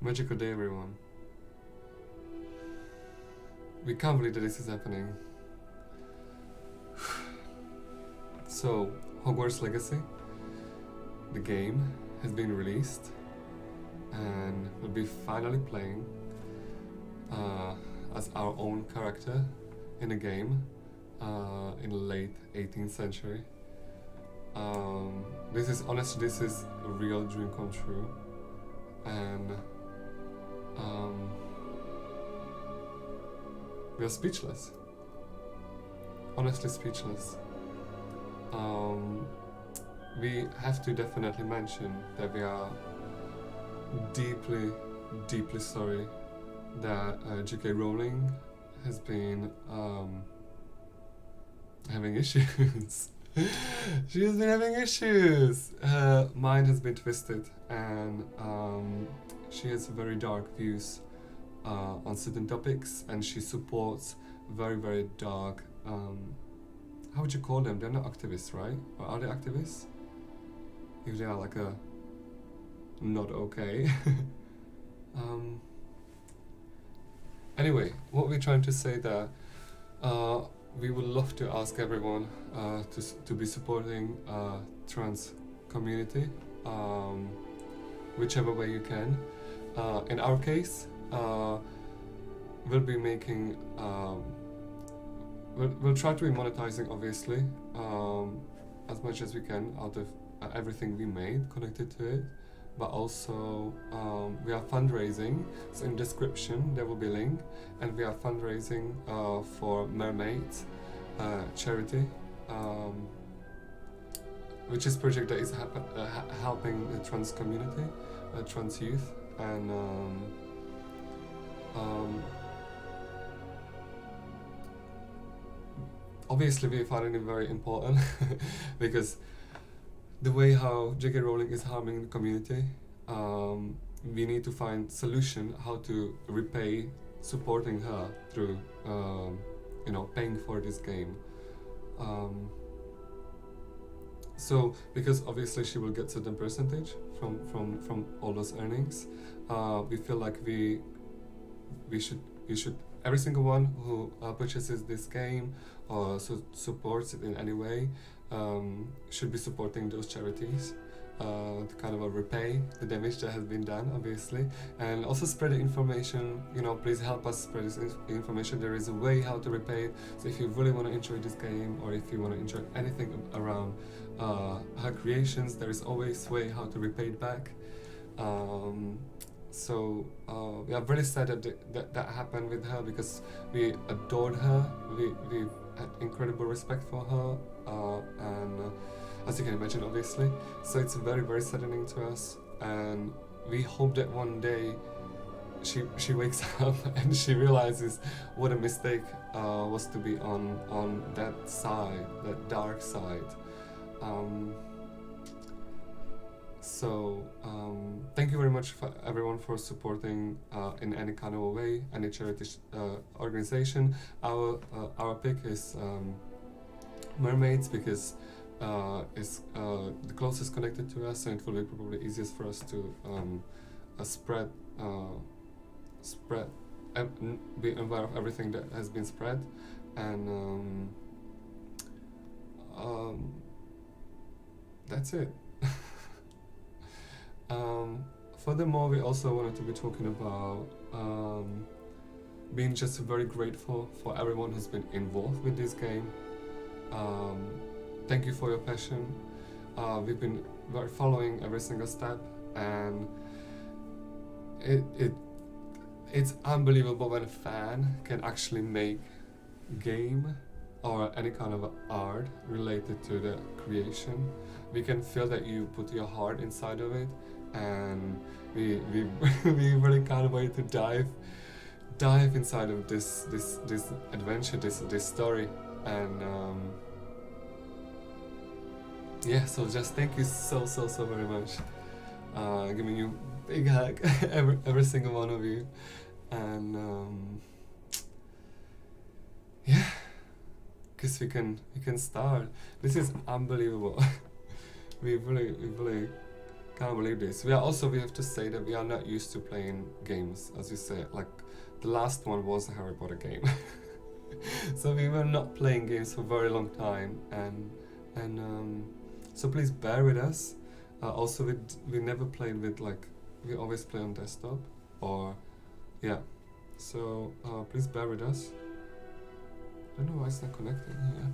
Magical day, everyone. We can't believe that this is happening. So, Hogwarts Legacy, the game, has been released and we'll be finally playing as our own character in a game in the late 18th century. This is a real dream come true, and we are speechless. Honestly speechless. We have to definitely mention that we are deeply, deeply sorry that J.K. Rowling has been having issues. She has been having issues. Her mind has been twisted, and she has very dark views on certain topics, and she supports very, very dark. How would you call them? They're not activists, right? Or are they activists? If they are like a not okay. Anyway, what we're trying to say that we would love to ask everyone to be supporting trans community, whichever way you can. In our case, we'll be making. We'll try to be monetizing, obviously, as much as we can out of everything we made connected to it. But also, we are fundraising. So in description there will be a link, and we are fundraising for MERMAIDS charity, which is a project that is helping the trans community, trans youth, and obviously we find it very important because the way how J.K. Rowling is harming the community, we need to find solution how to repay supporting her through, paying for this game. So because obviously she will get certain percentage from all those earnings, we feel like we should every single one who purchases this game or supports it in any way should be supporting those charities to kind of repay the damage that has been done, obviously, and also spread the information. Please help us spread this information. There is a way how to repay it. So if you really want to enjoy this game, or if you want to enjoy anything around her creations, there is always a way how to repay it back. So we are very sad that happened with her, because we adored her. We had incredible respect for her, and as you can imagine, obviously. So it's very, very saddening to us, and we hope that one day she wakes up and she realizes what a mistake was to be on that side, that dark side. So thank you very much for everyone for supporting in any kind of a way, any charity organization. Our pick is MERMAIDS, because it's the closest connected to us, and it will be probably easiest for us to be aware of everything that has been spread, and that's it. Furthermore, we also wanted to be talking about being just very grateful for everyone who's been involved with this game. Thank you for your passion. We've been following every single step, and it's unbelievable when a fan can actually make game or any kind of art related to the creation. We can feel that you put your heart inside of it, and we really can't wait to dive inside of this adventure, this story, and so just thank you so very much. Giving you a big hug, every single one of you, and because we can start. This is unbelievable. we really Can't believe this. We have to say that we are not used to playing games, as you say. Like the last one was a Harry Potter game, so we were not playing games for a very long time, and so please bear with us. Also, we never played with like we always play on desktop, or yeah. So please bear with us. I don't know why it's not connecting here.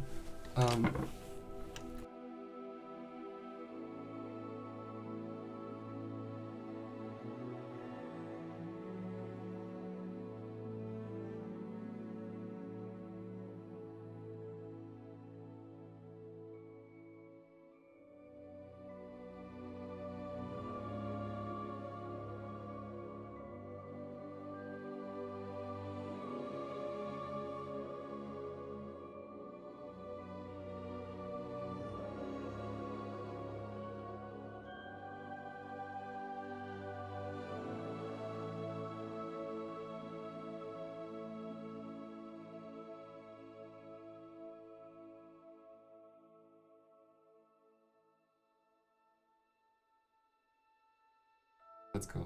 Let's go.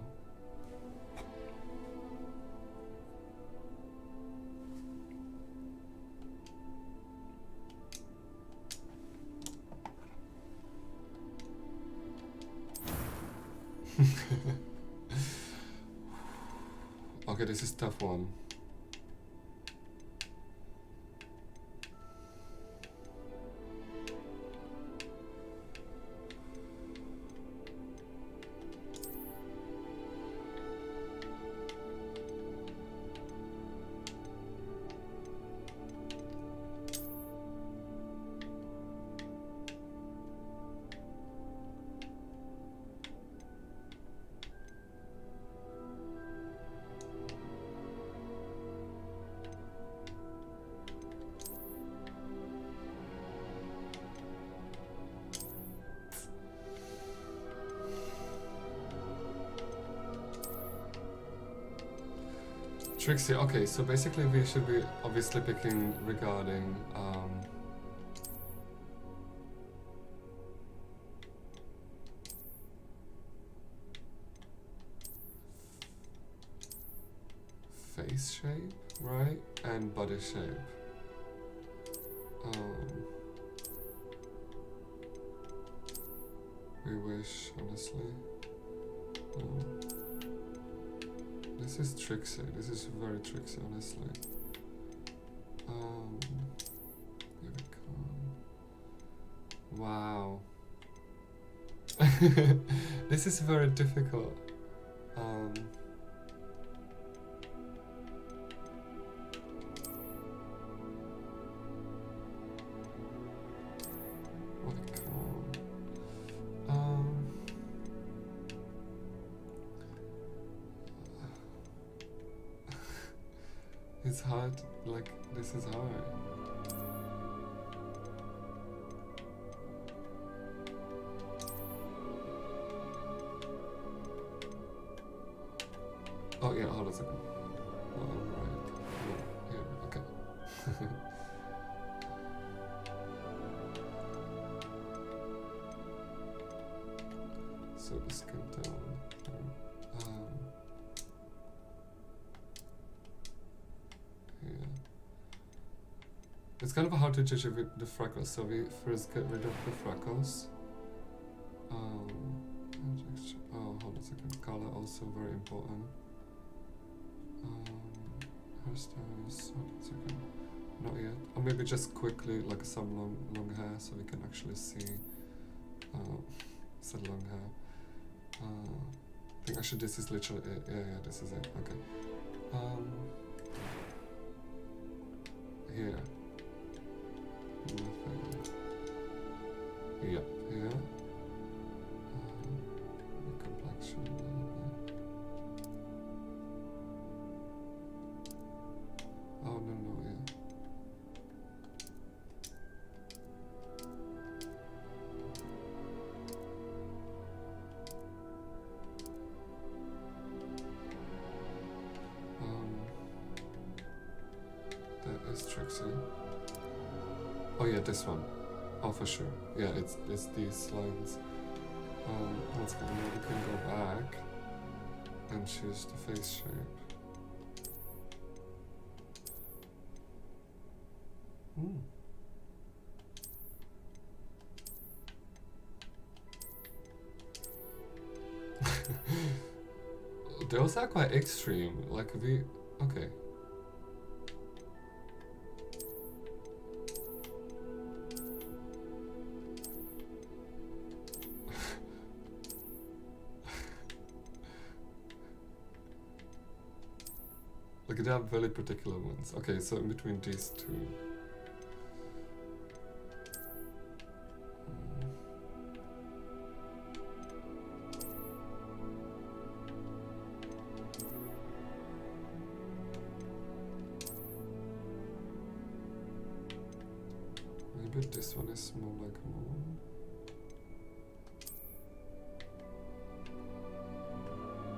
Okay, this is a tough one. Trixie, okay, so basically we should be obviously picking regarding face shape, right? And body shape. We wish, honestly. This is tricksy. This is very tricksy, honestly. Here we go. Wow. This is very difficult. It's hard, like, this is hard. Oh yeah, hold on a second. Right. Here, okay. So the skin tone. It's kind of hard to judge with the freckles, so we first get rid of the freckles. Oh, hold on a second. Color also very important. Hairstyles, hold on a second. Not yet. Or maybe just quickly, like some long hair, so we can actually see. Said long hair. I think actually this is literally it. Yeah, this is it. Okay. Here. Nothing. Yep, here. Complexion. Oh, no, yeah. That is Trixie. Oh yeah, this one. Oh, for sure. Yeah, it's these lines. Let's go. Now we can go back and choose the face shape. Those are quite extreme. Like okay. Like they have very particular ones. Okay, so in between these two. Maybe this one is more like moon.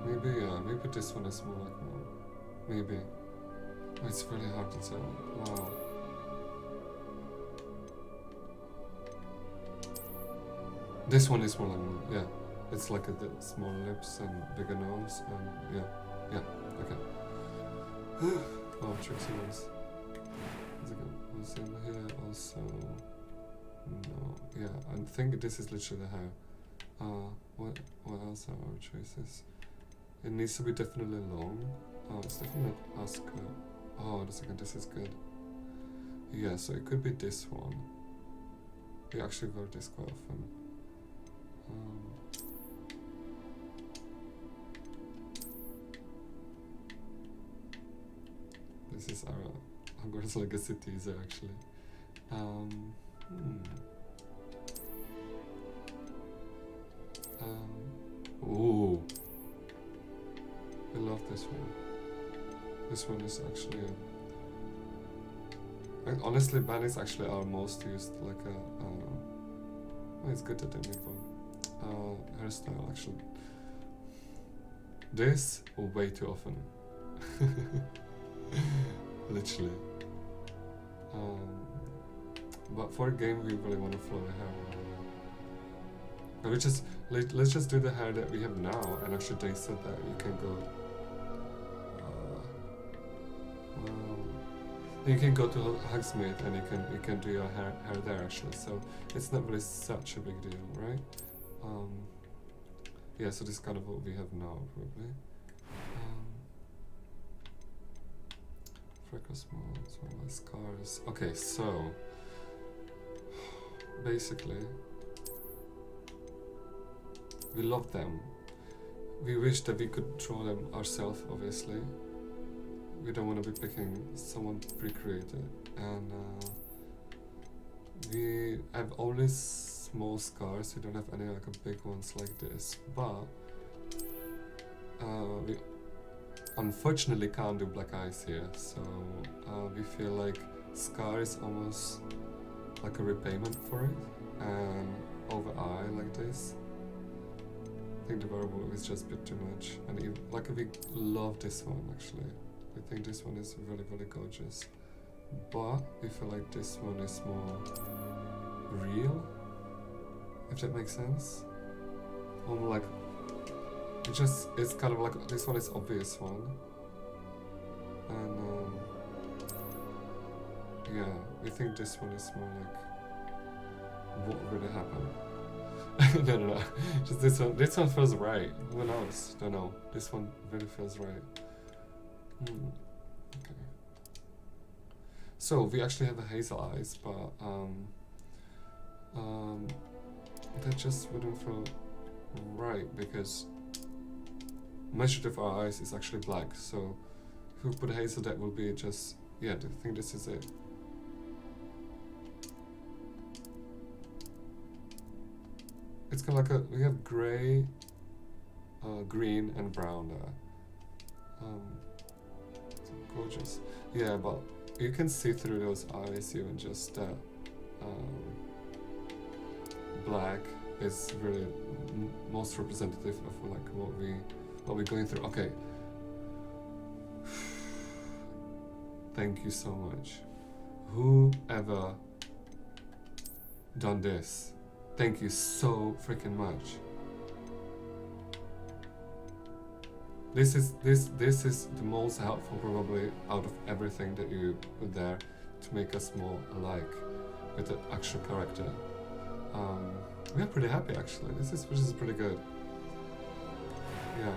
Maybe, yeah, maybe this one is more like moon. Maybe. It's really hard to tell. Wow. This one is more like moon, yeah. It's like the small lips and bigger nose and yeah, okay. Oh, tricksy ones. What's in here also? No, yeah, I think this is literally the hair. What else are our choices? It needs to be definitely long. Oh, it's definitely not Asuka. Oh, the second, this is good. Yeah, so it could be this one. We actually wear this quite often. This is our Hogwarts Legacy teaser, actually. Ooh. I love this one. This one is actually honestly, ban is actually our most used, like oh, it's good that they make one. Hairstyle, actually. This, way too often. Literally. But for a game, we really want to flow the hair. Let's just do the hair that we have now, and actually they said that you can go. You can go to Hogsmeade and you can do your hair there actually. So it's not really such a big deal, right? Yeah. So this is kind of what we have now, probably. Freckles, scars. Okay, so basically, we love them. We wish that we could draw them ourselves, obviously. We don't want to be picking someone pre-created. And we have only small scars, we don't have any like big ones like this. But we unfortunately can't do black eyes here, so we feel like scar is almost like a repayment for it, and over eye like this. I think the werewolf is just a bit too much, and even, like we love this one actually. We think this one is really, really gorgeous, but we feel like this one is more real, if that makes sense. Like it's kind of like this one is obvious one, and yeah, we think this one is more like what really happened. No. Just this one. This one feels right. Who knows? Don't know. This one really feels right. Okay. So we actually have the hazel eyes, but that just wouldn't feel right because majority of our eyes is actually black. So if we put hazel, that will be just I think this is it. It's kind of like we have gray, green, and brown there. Gorgeous. Yeah, but you can see through those eyes even just black is really most representative of like what we're going through. Okay. Thank you so much. Whoever done this, thank you so freaking much. this is the most helpful probably out of everything that you put there to make us more alike with the actual character. We are pretty happy actually. This is pretty good. Yeah.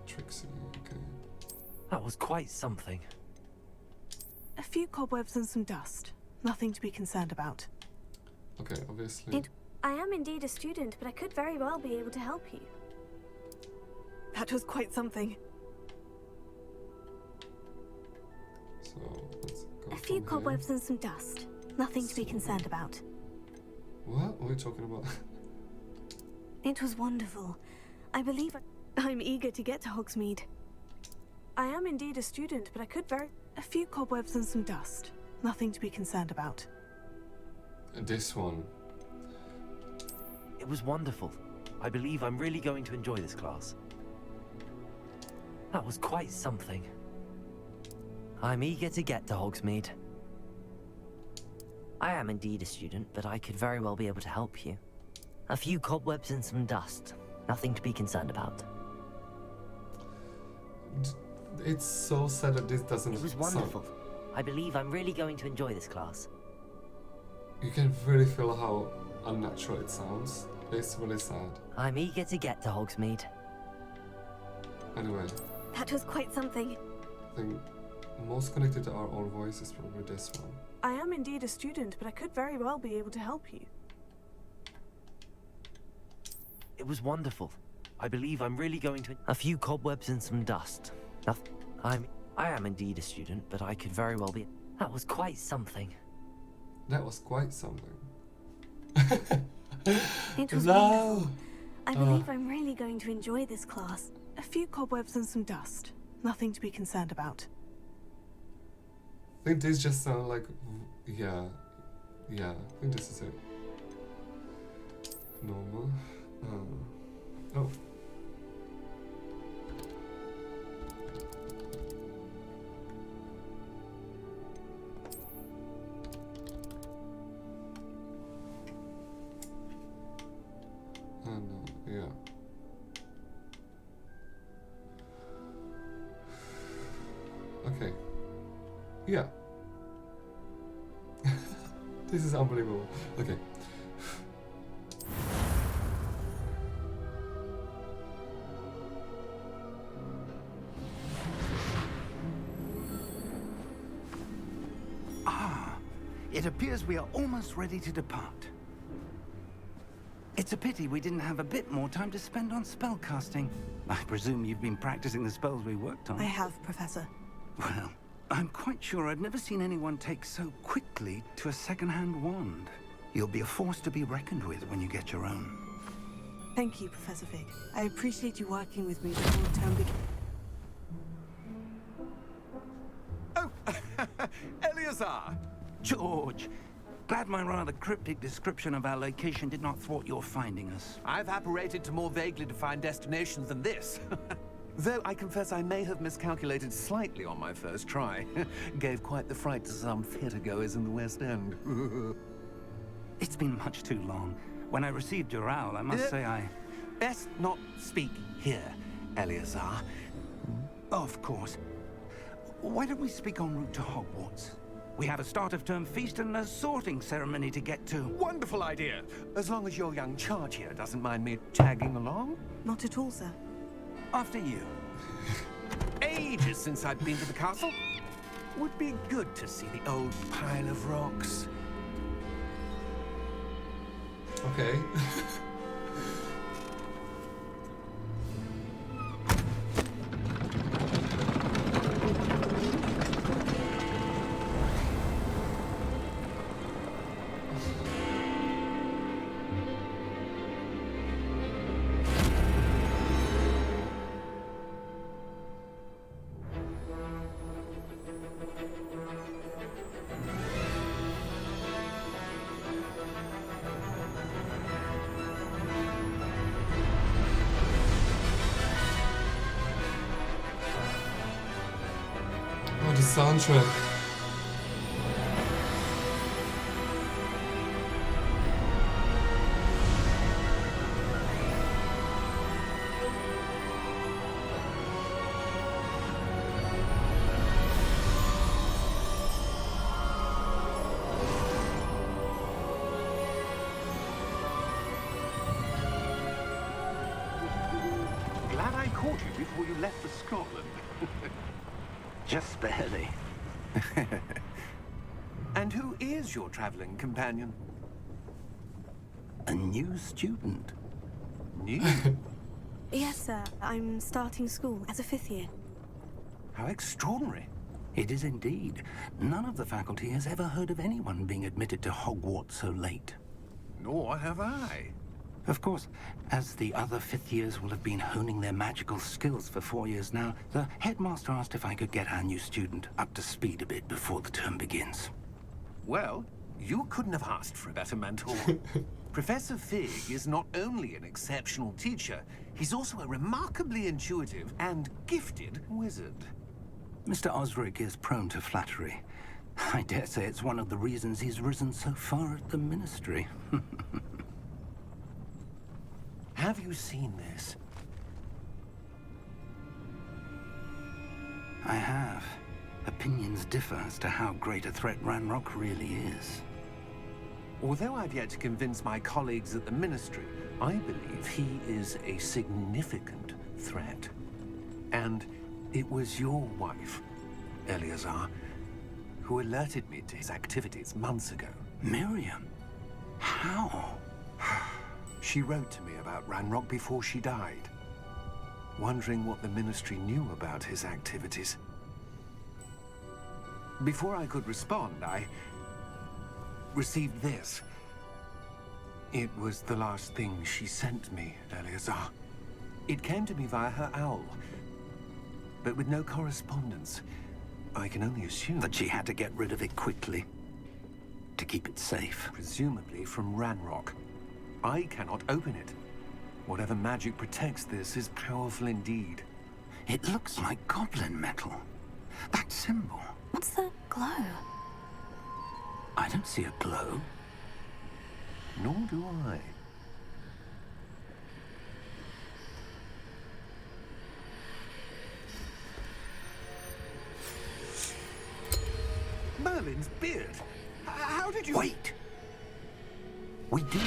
Trixie, okay. That was quite something. A few cobwebs and some dust. Nothing to be concerned about. Okay, obviously. I am indeed a student, but I could very well be able to help you. That was quite something. So let's go. A few cobwebs and some dust. Nothing to be concerned about. What are we talking about? It was wonderful. I believe I'm eager to get to Hogsmeade. I am indeed a student, but I could very... A few cobwebs and some dust. Nothing to be concerned about. This one. It was wonderful. I believe I'm really going to enjoy this class. That was quite something. I'm eager to get to Hogsmeade. I am indeed a student, but I could very well be able to help you. A few cobwebs and some dust. Nothing to be concerned about. It's so sad that this doesn't It was wonderful. I believe I'm really going to enjoy this class. You can really feel how unnatural it sounds. It's really sad. I'm eager to get to Hogsmeade. Anyway, that was quite something. I think most connected to our own voice is probably this one. I am indeed a student, but I could very well be able to help you. It was wonderful. I believe I'm really going to... A few cobwebs and some dust. Nothing. I am indeed a student, but I could very well be... That was quite something. That was quite something. It was No! wonderful. I believe I'm really going to enjoy this class. A few cobwebs and some dust. Nothing to be concerned about. I think these just sound like... Yeah. Yeah, I think this is it. Normal. Oh. No, yeah. Okay. Yeah. This is unbelievable. Okay. It appears we are almost ready to depart. It's a pity we didn't have a bit more time to spend on spellcasting. I presume you've been practicing the spells we worked on. I have, Professor. Well, I'm quite sure I've never seen anyone take so quickly to a second-hand wand. You'll be a force to be reckoned with when you get your own. Thank you, Professor Fig. I appreciate you working with me before the term begins. Oh, Eleazar! George! Glad my rather cryptic description of our location did not thwart your finding us. I've apparated to more vaguely defined destinations than this. Though I confess I may have miscalculated slightly on my first try. Gave quite the fright to some theatergoers in the West End. It's been much too long. When I received your owl, I must say I... Best not speak here, Eleazar. Of course. Why don't we speak en route to Hogwarts? We have a start-of-term feast and a sorting ceremony to get to. Wonderful idea! As long as your young charge here doesn't mind me tagging along. Not at all, sir. After you. Ages since I've been to the castle. Would be good to see the old pile of rocks. Okay. Oh, the soundtrack. caught you before you left for Scotland. Just barely. And who is your traveling companion? A new student. New? Yes, sir. I'm starting school as a 5th year. How extraordinary. It is indeed. None of the faculty has ever heard of anyone being admitted to Hogwarts so late. Nor have I. Of course, as the other 5th years will have been honing their magical skills for 4 years now, the headmaster asked if I could get our new student up to speed a bit before the term begins. Well, you couldn't have asked for a better mentor. Professor Fig is not only an exceptional teacher, he's also a remarkably intuitive and gifted wizard. Mr. Osric is prone to flattery. I dare say it's one of the reasons he's risen so far at the Ministry. Have you seen this? I have. Opinions differ as to how great a threat Ranrock really is. Although I've yet to convince my colleagues at the Ministry, I believe he is a significant threat. And it was your wife, Eleazar, who alerted me to his activities months ago. Miriam? How? She wrote to me about Ranrock before she died, wondering what the Ministry knew about his activities. Before I could respond, I received this. It was the last thing she sent me, Eleazar. It came to me via her owl, but with no correspondence. I can only assume That she had to get rid of it quickly. To keep it safe. presumably from Ranrock. I cannot open it. Whatever magic protects this is powerful indeed. It looks like goblin metal. That symbol. What's the glow? I don't see a glow. Nor do I. Merlin's beard. How did you... Wait! We do.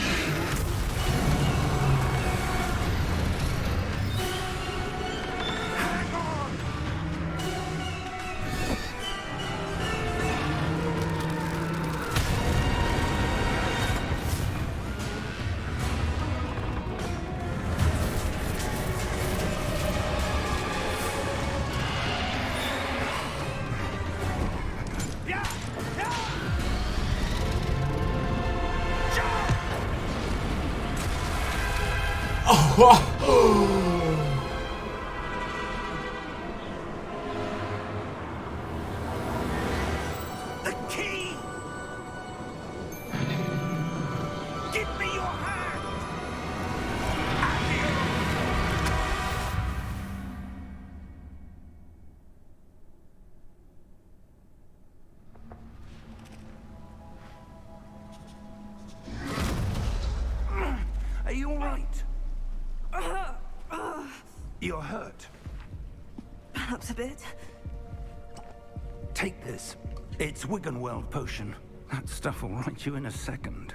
Hang on! Yeah! Yeah! The key! Give me your hand! Are you all right? You're hurt. Perhaps a bit. Take this. It's Wiggenweld potion. That stuff will right you in a second.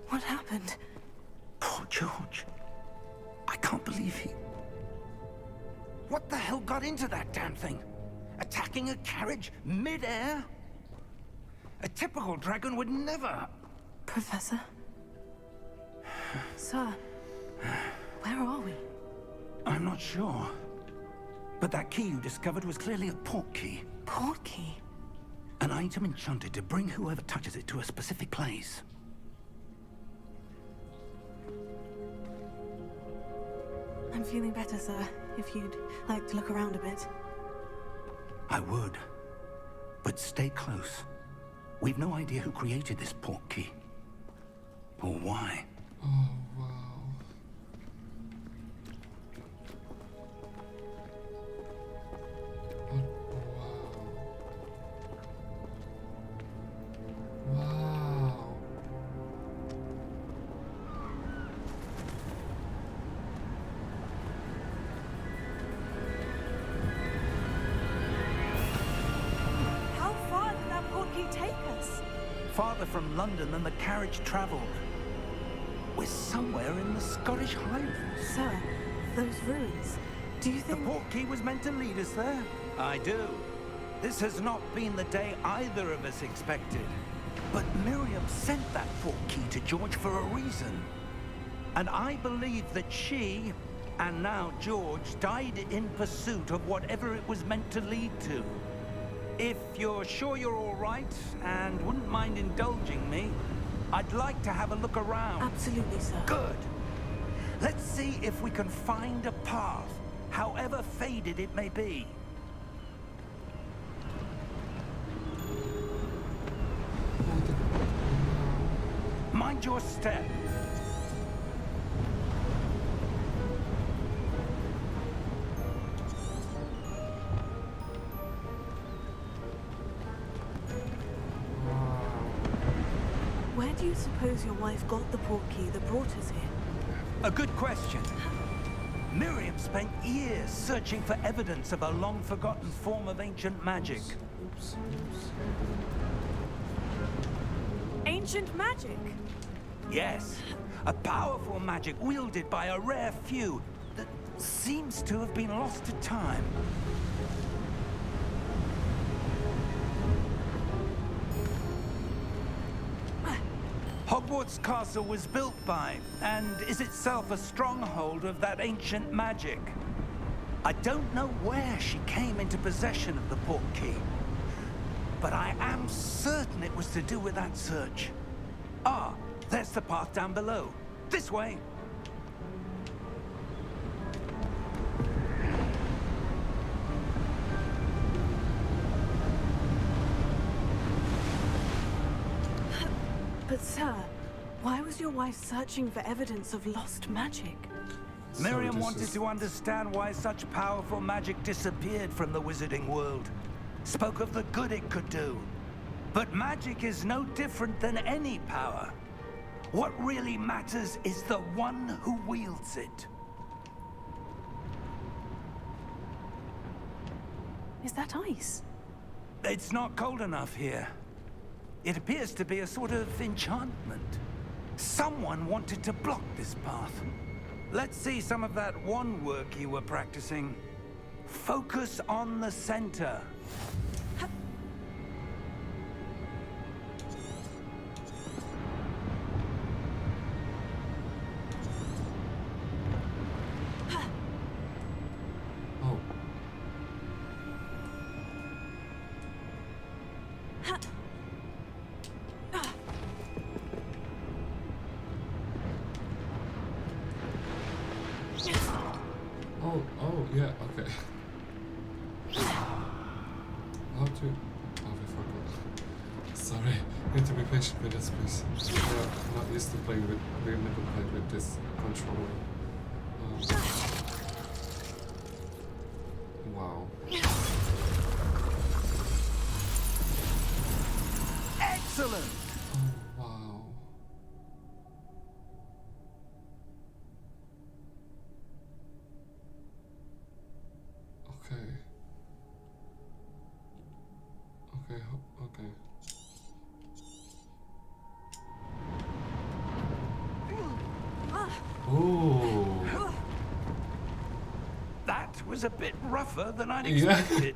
What happened? Poor George. I can't believe he... What the hell got into that damn thing? Attacking a carriage mid-air? A typical dragon would never... Professor? Sir, where are we? I'm not sure. But that key you discovered was clearly a port key. Port key? An item enchanted to bring whoever touches it to a specific place. I'm feeling better, sir. If you'd like to look around a bit. I would. But stay close. We've no idea who created this port key. Or why. Oh, wow. Wow. Wow. farther from London than the carriage travelled. We're somewhere in the Scottish Highlands. Sir, those ruins. Do you The think... portkey was meant to lead us there? I do. This has not been the day either of us expected. But Miriam sent that portkey to George for a reason. And I believe that she, and now George, died in pursuit of whatever it was meant to lead to. If you're sure you're all right, and wouldn't mind indulging me, I'd like to have a look around. Absolutely, sir. Good. Let's see if we can find a path, however faded it may be. Mind your step. Where do you suppose your wife got the portkey that brought us here? A good question. Miriam spent years searching for evidence of a long-forgotten form of ancient magic. Oops. Ancient magic? Yes, a powerful magic wielded by a rare few that seems to have been lost to time. Hogwarts Castle was built by, and is itself a stronghold of that ancient magic. I don't know where she came into possession of the portkey, but I am certain it was to do with that search. Ah, there's the path down below. This way. But sir, why was your wife searching for evidence of lost magic? Miriam wanted to understand why such powerful magic disappeared from the wizarding world. Spoke of the good it could do. But magic is no different than any power. What really matters is the one who wields it. Is that ice? It's not cold enough here. It appears to be a sort of enchantment. Someone wanted to block this path. Let's see some of that wand work you were practicing. Focus on the center. Oh. Oh, yeah, okay. How to... Oh, we forgot. Sorry, need to be patient with this, please. I'm not used to playing with... We've never played with this controller. Wow. Excellent! Oh, wow. Okay. Okay. Oh. That was a bit rougher than I'd Yeah. expected.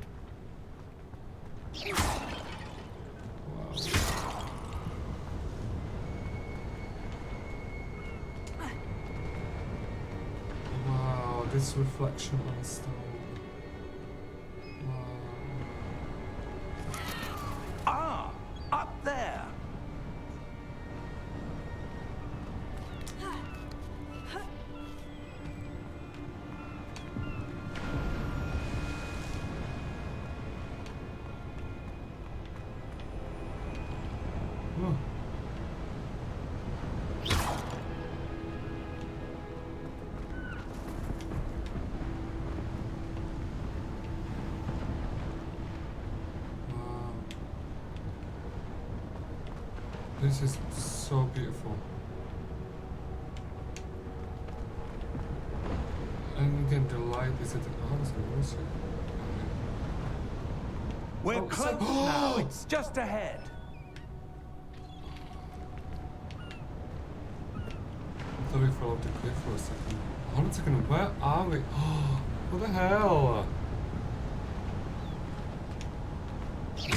Wow, this reflection on stone. Wow. Ah, up there. Oh. Wow. This is so beautiful. And again, the light is at the house. Where is it? We're Oh, close so- now. It's just ahead. thought we fell off the cliff for a second. Hold on a second, where are we? Oh, what the hell?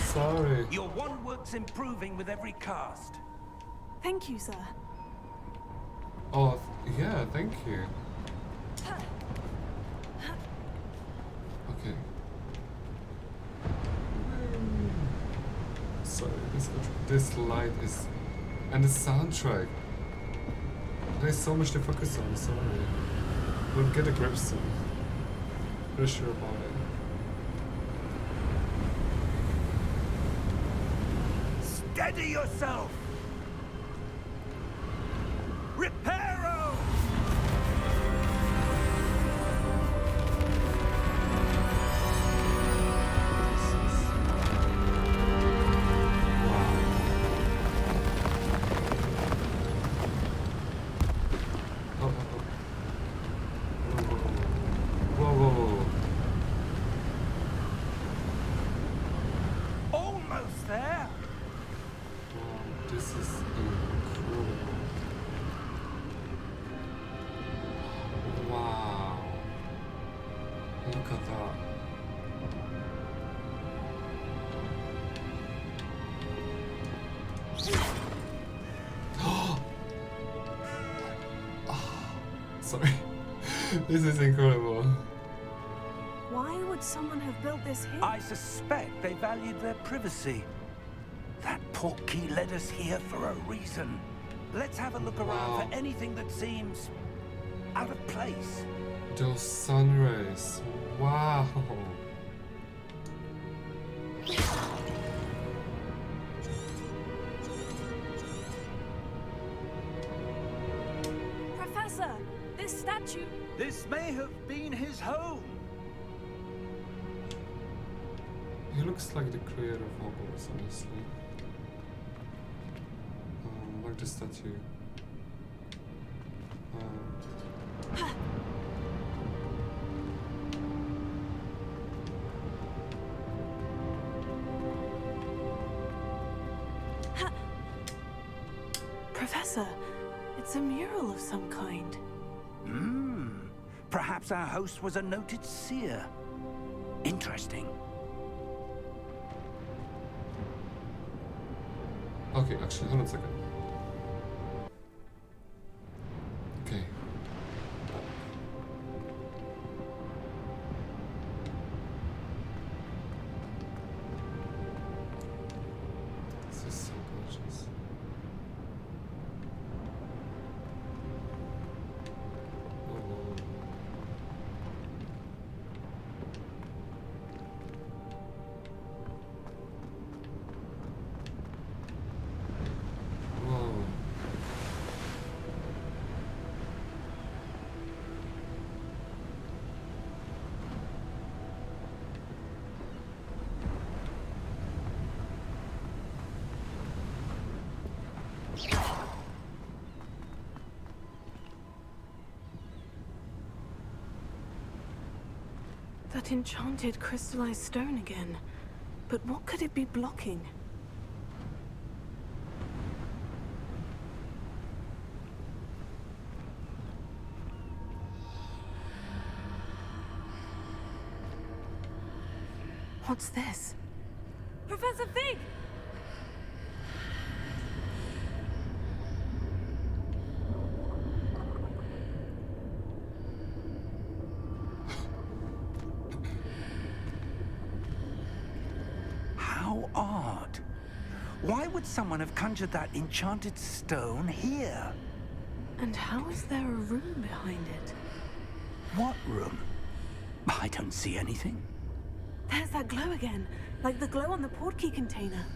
Sorry. Your wand work's improving with every cast. Thank you, sir. Oh, yeah, thank you. Okay. Sorry, this light is... And the soundtrack. There's so much to focus on, sorry. We'll get a grip soon. Pretty sure about it. Steady yourself! Reparo! Almost there! This is incredible. Wow. Look at that. Sorry. This is incredible. Why would someone have built this here? I suspect they valued their privacy. That portkey led us here for a reason. Let's have a look around Wow. for anything that seems out of place. Those sun rays. Wow. Professor, this statue... This may have been his home. He looks like the creator of Hogwarts, honestly. Like the statue. Professor, it's a mural of some kind. Perhaps our host was a noted seer. Interesting. Okay, actually, hold on a second. Okay. This is so gorgeous. Oh. Whoa. That enchanted crystallized stone again. But what could it be blocking? What's this? Professor Fig! How odd. Why would someone have conjured that enchanted stone here? And how is there a room behind it? What room? I don't see anything. There's that glow again, like the glow on the portkey container.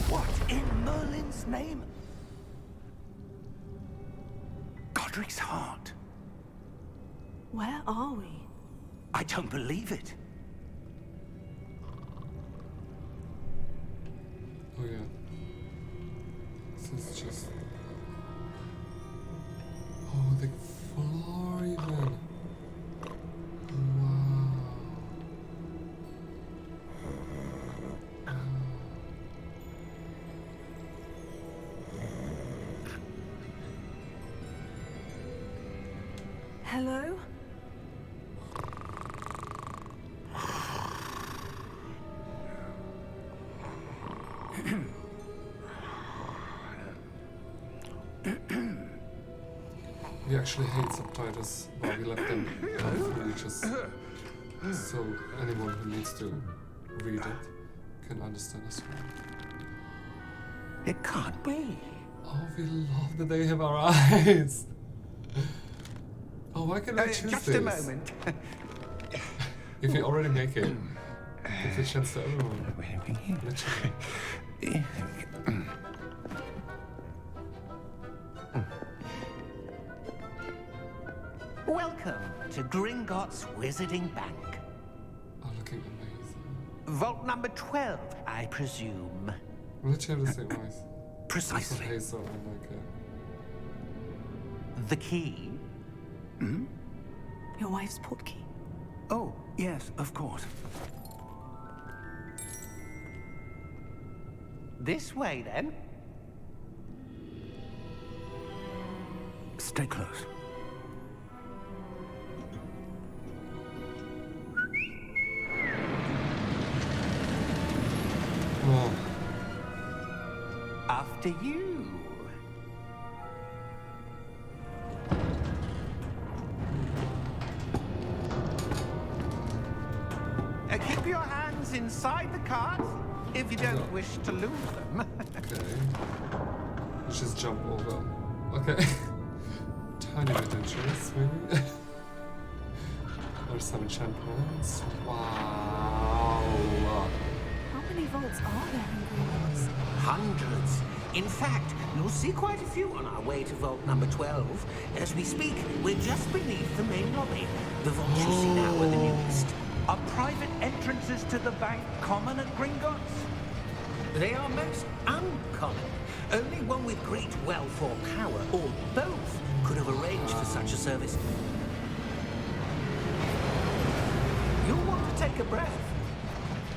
What in Merlin's name? Godric's heart. Where are we? I don't believe it. Oh yeah. This is just Hello? We actually hate subtitles, but we let them come through just so anyone who needs to read it can understand as well. It can't be. Oh, we love that they have our eyes. Oh, why can't I choose just this? a moment. If you already make it, give a chance to everyone. Literally. Welcome to Gringotts Wizarding Bank. Oh, looking amazing. Vault number 12, I presume. We literally have the same eyes. Precisely. Hazel and like The key? Your wife's portkey. Oh, yes, of course. This way, then. Stay close. oh, After you. Keep your hands inside the cart if you don't wish to lose them. okay. Let's just jump over. Okay. Tiny bit dangerous, maybe. Or some enchantments. Wow. How many vaults are there in Gringotts? Hundreds. In fact, you'll see quite a few on our way to vault number 12. As we speak, we're just beneath the main lobby. The vaults you see now are the newest. Are private entrances to the bank common at Gringotts? They are most uncommon. Only one with great wealth or power, or both, could have arranged for such a service. You'll want to take a breath.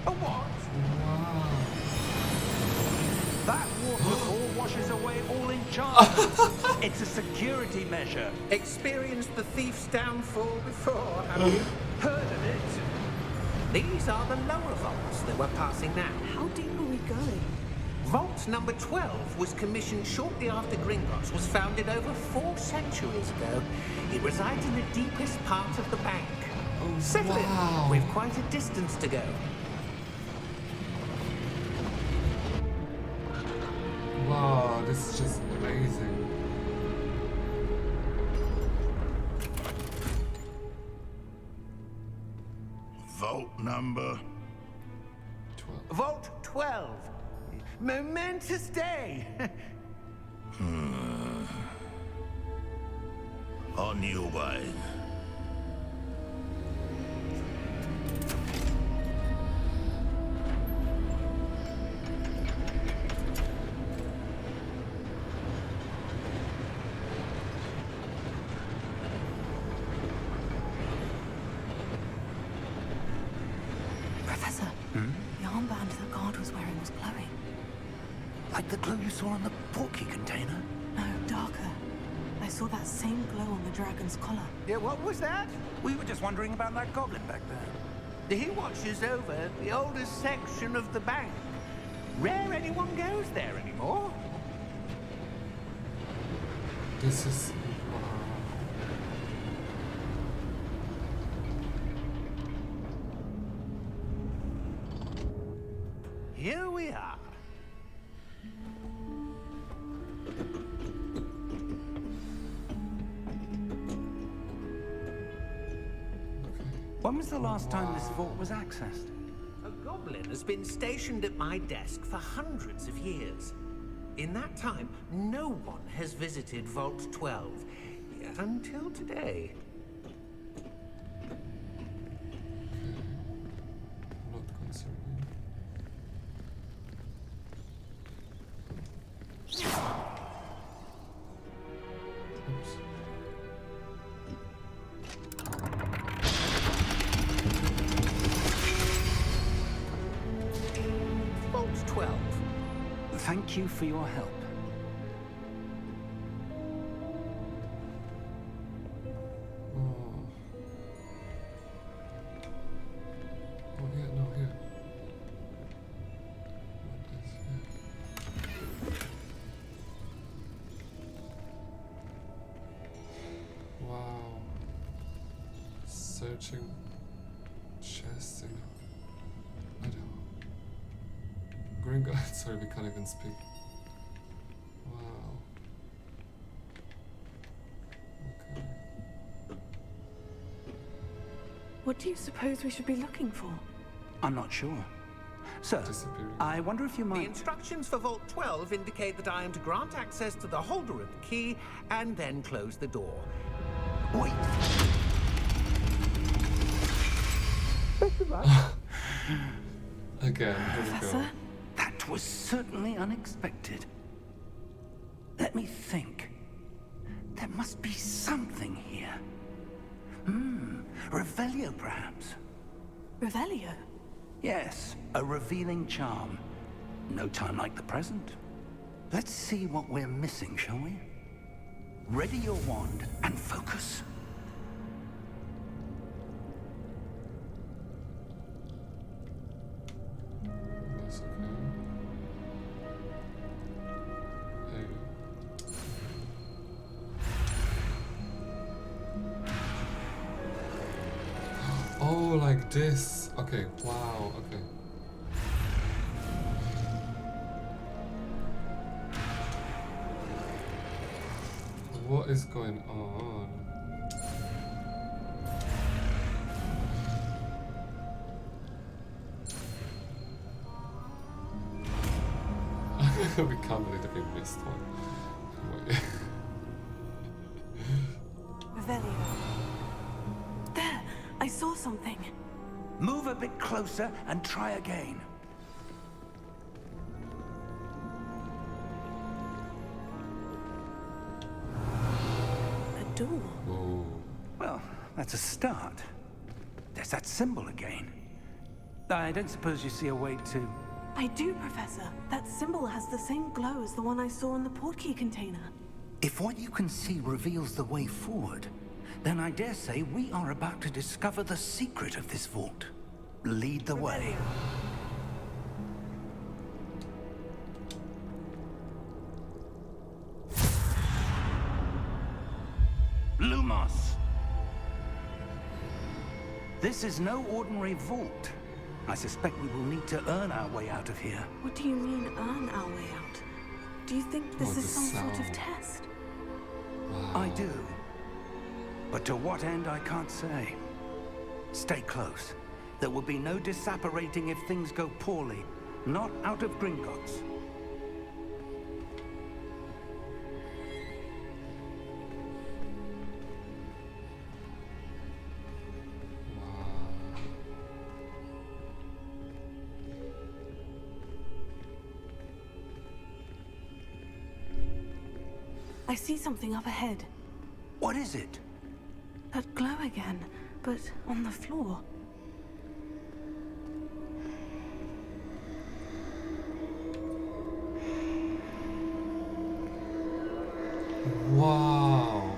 A what? Wow. That waterfall washes away all enchantment. It's a security measure. Experienced the thief's downfall before, have you? Heard of it? These are the lower vaults that we're passing now. How deep are we going? Vault number 12 was commissioned shortly after Gringotts was founded over 4 centuries ago. It resides in the deepest part of the bank. Oh, Settle wow. in. We've quite a distance to go. Wow, this is just amazing. Vault number. 12. Vault 12. Momentous day. On your way. Professor, the armband the guard was wearing was glowing. Like the glow you saw on the portkey container? No, darker. I saw that same glow on the dragon's collar. Yeah, what was that? We were just wondering about that goblin back there. He watches over the oldest section of the bank. Rare anyone goes there anymore. This is. Wow. Here we are. When was the last time this vault was accessed? A goblin has been stationed at my desk for hundreds of years. In that time, no one has visited Vault 12 until today. Not concerning. Oops. Vault 12. Thank you for your help. Wow. Searching chests in. I don't know. Green God, sorry, we can't even speak. Wow. Okay. What do you suppose we should be looking for? I'm not sure. Sir, Disappearing. I wonder if you The might... instructions for Vault 12 indicate that I am to grant access to the holder of the key and then close the door. Wait. Again, here we go. Professor? That was certainly unexpected. Let me think. There must be something here. Revelio, perhaps. Revelio? Yes, a revealing charm. No time like the present. Let's see what we're missing, shall we? Ready your wand and focus. That's okay. Hey. Oh, like this. Okay, wow, okay. What is going on? We can't believe that we missed one. Wait. Revelio. There! I saw something. Move a bit closer and try again. A door. Whoa. Well, that's a start. There's that symbol again. I don't suppose you see a way to... I do, Professor. That symbol has the same glow as the one I saw in the portkey container. If what you can see reveals the way forward, then I dare say we are about to discover the secret of this vault. Lead the way. Lumos! This is no ordinary vault. I suspect we will need to earn our way out of here. What do you mean, earn our way out? Do you think this Oh, is the some sort of sound. test? I do. But to what end, I can't say. Stay close. There will be no disapparating if things go poorly. Not out of Gringotts. I see something up ahead. What is it? That glow again, but on the floor. Wow.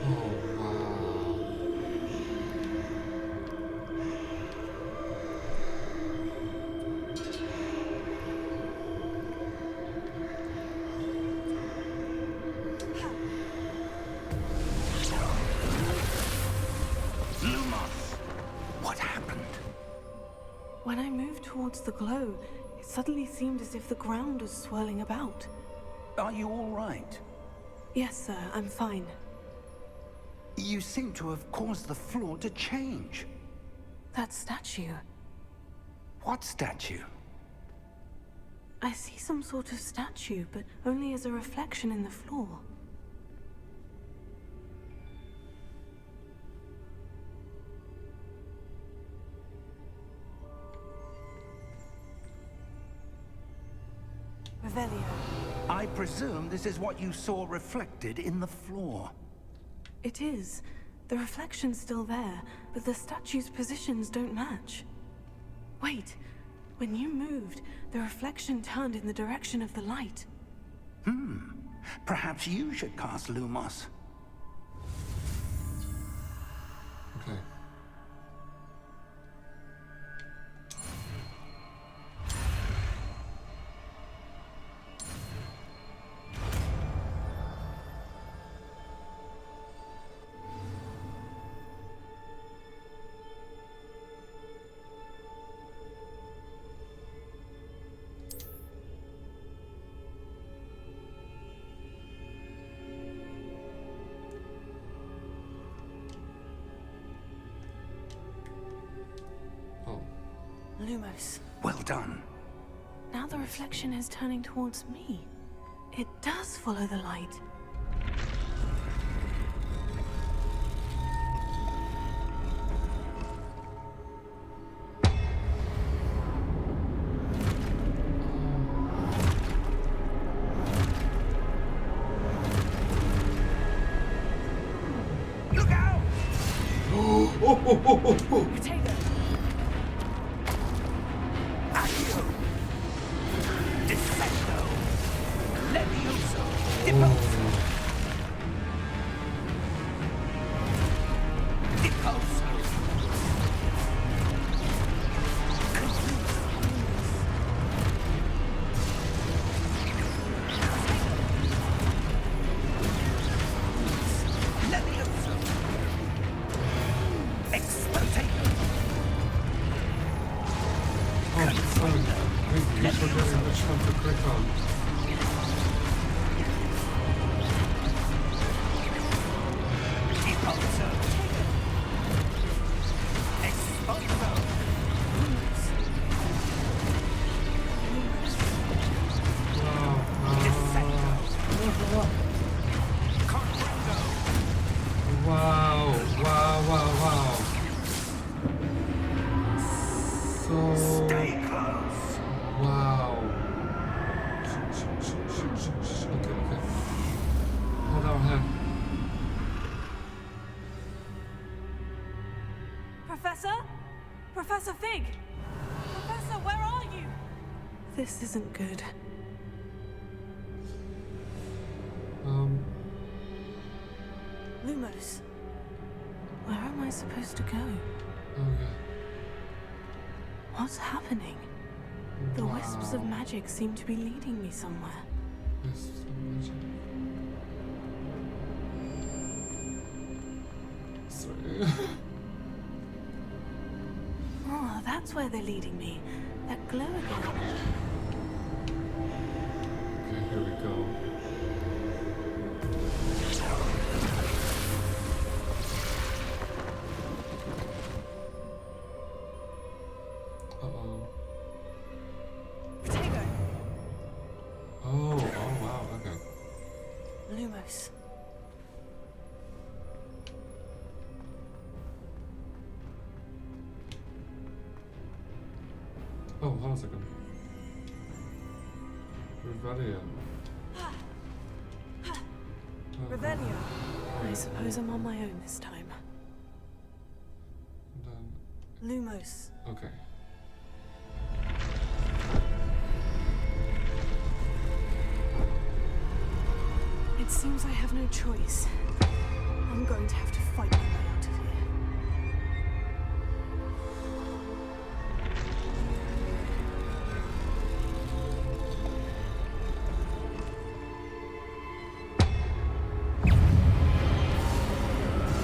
Oh, wow. Lumos! What happened? When I moved towards the glow, it suddenly seemed as if the ground was swirling about. Are you all right? Yes, sir, I'm fine. You seem to have caused the floor to change. That statue. What statue? I see some sort of statue, but only as a reflection in the floor. Revelio. I presume this is what you saw reflected in the floor. It is. The reflection's still there, but the statue's positions don't match. Wait. When you moved, the reflection turned in the direction of the light. Perhaps you should cast Lumos. Okay. Lumos. Well done. Now the reflection is turning towards me. It does follow the light. Look out! Potato. Accio! Descendo! Levioso! Deposo! Deposo! Levioso! Expotato! Oh, sorry. We're forgetting which one to click on. Deposo! Exposo! Wow, wow, wow, wow. So, Stay close! wow. Okay, okay. Hold our hand. Professor? Professor Fig! Professor, where are you? This isn't good. Lumos. Where am I supposed to go? Oh yeah. What's happening? The wisps of Wow. magic seem to be leading me somewhere. Yes, so magic. Sorry. Oh, that's where they're leading me. That glow again. Okay, here we go. Uh-oh. Potato! Oh wow, okay. Lumos. Oh, hold on a second. Revelia. Revelio. I suppose I'm on my own this time. And Lumos. then, okay. It seems I have no choice. I'm going to have to fight my way out of here.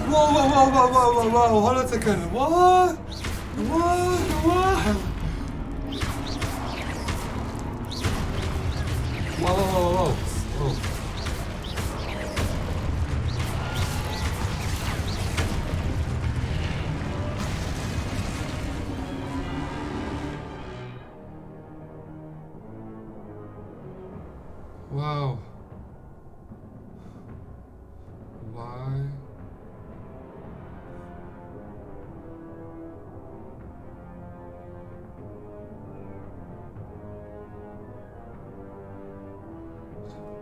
Whoa, whoa, whoa, whoa, whoa, whoa, whoa, hold on a second. What? What? Whoa, whoa, whoa, whoa, whoa. Wow. Why?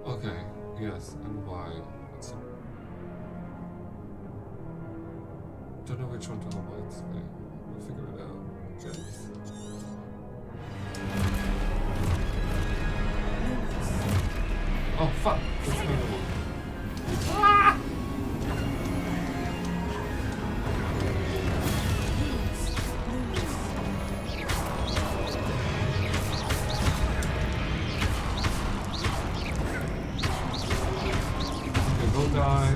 Okay, yes, and why? Don't know which one to avoid. We'll figure it out. Yes. Oh fuck! That's another one. Ah! Okay, go die.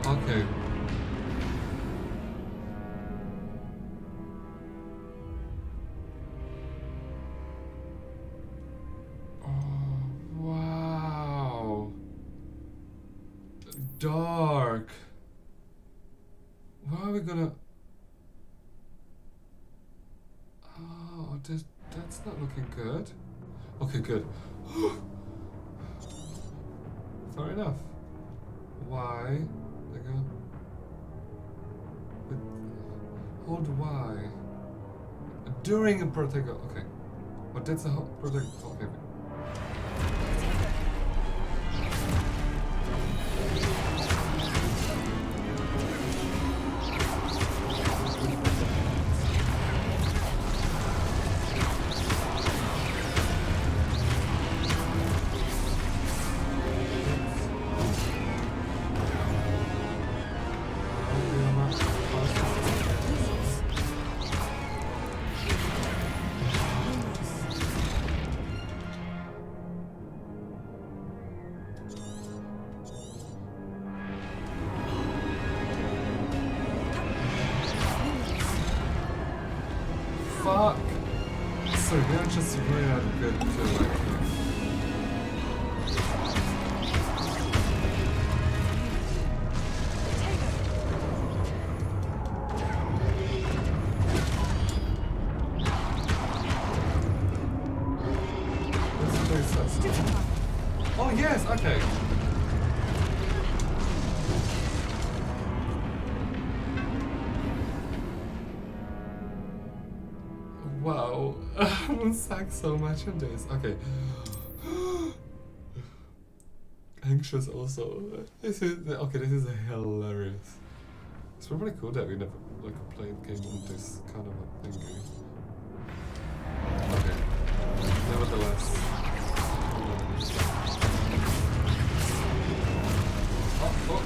Okay. Oh, wow. Dark. Where are we gonna... Oh, that's not looking good. Okay, good. Fair enough. Why? Hold Y. During a protego. Okay. But that's a whole protego. Okay. Fuck! So they're just really not good to like... Oh yes, okay. Wow, I'm suck so much in this. Okay. Anxious also. This is hilarious. It's probably cool that we never like played game on this kind of a thingy. Okay. Nevertheless. Oh.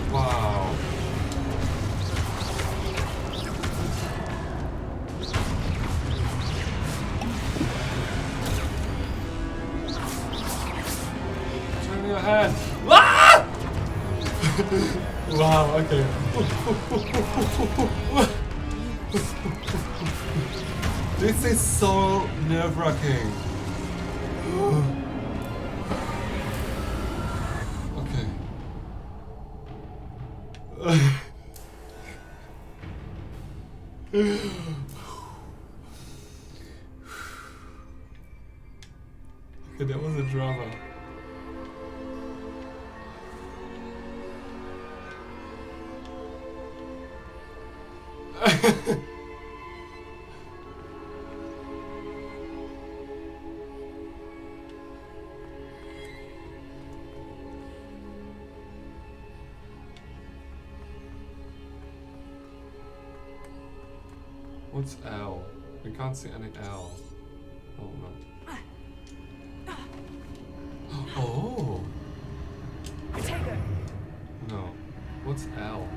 Wow. Turn your head. Ah! Wow, okay. This is so nerve-wracking. Okay. Okay, that was a drama. What's L? We can't see any L. Oh no. Oh! No. What's L?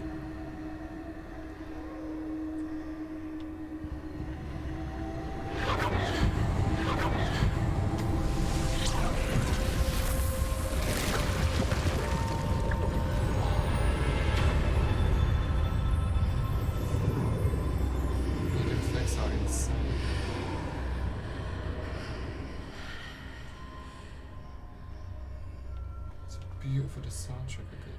It's beautiful, the soundtrack again.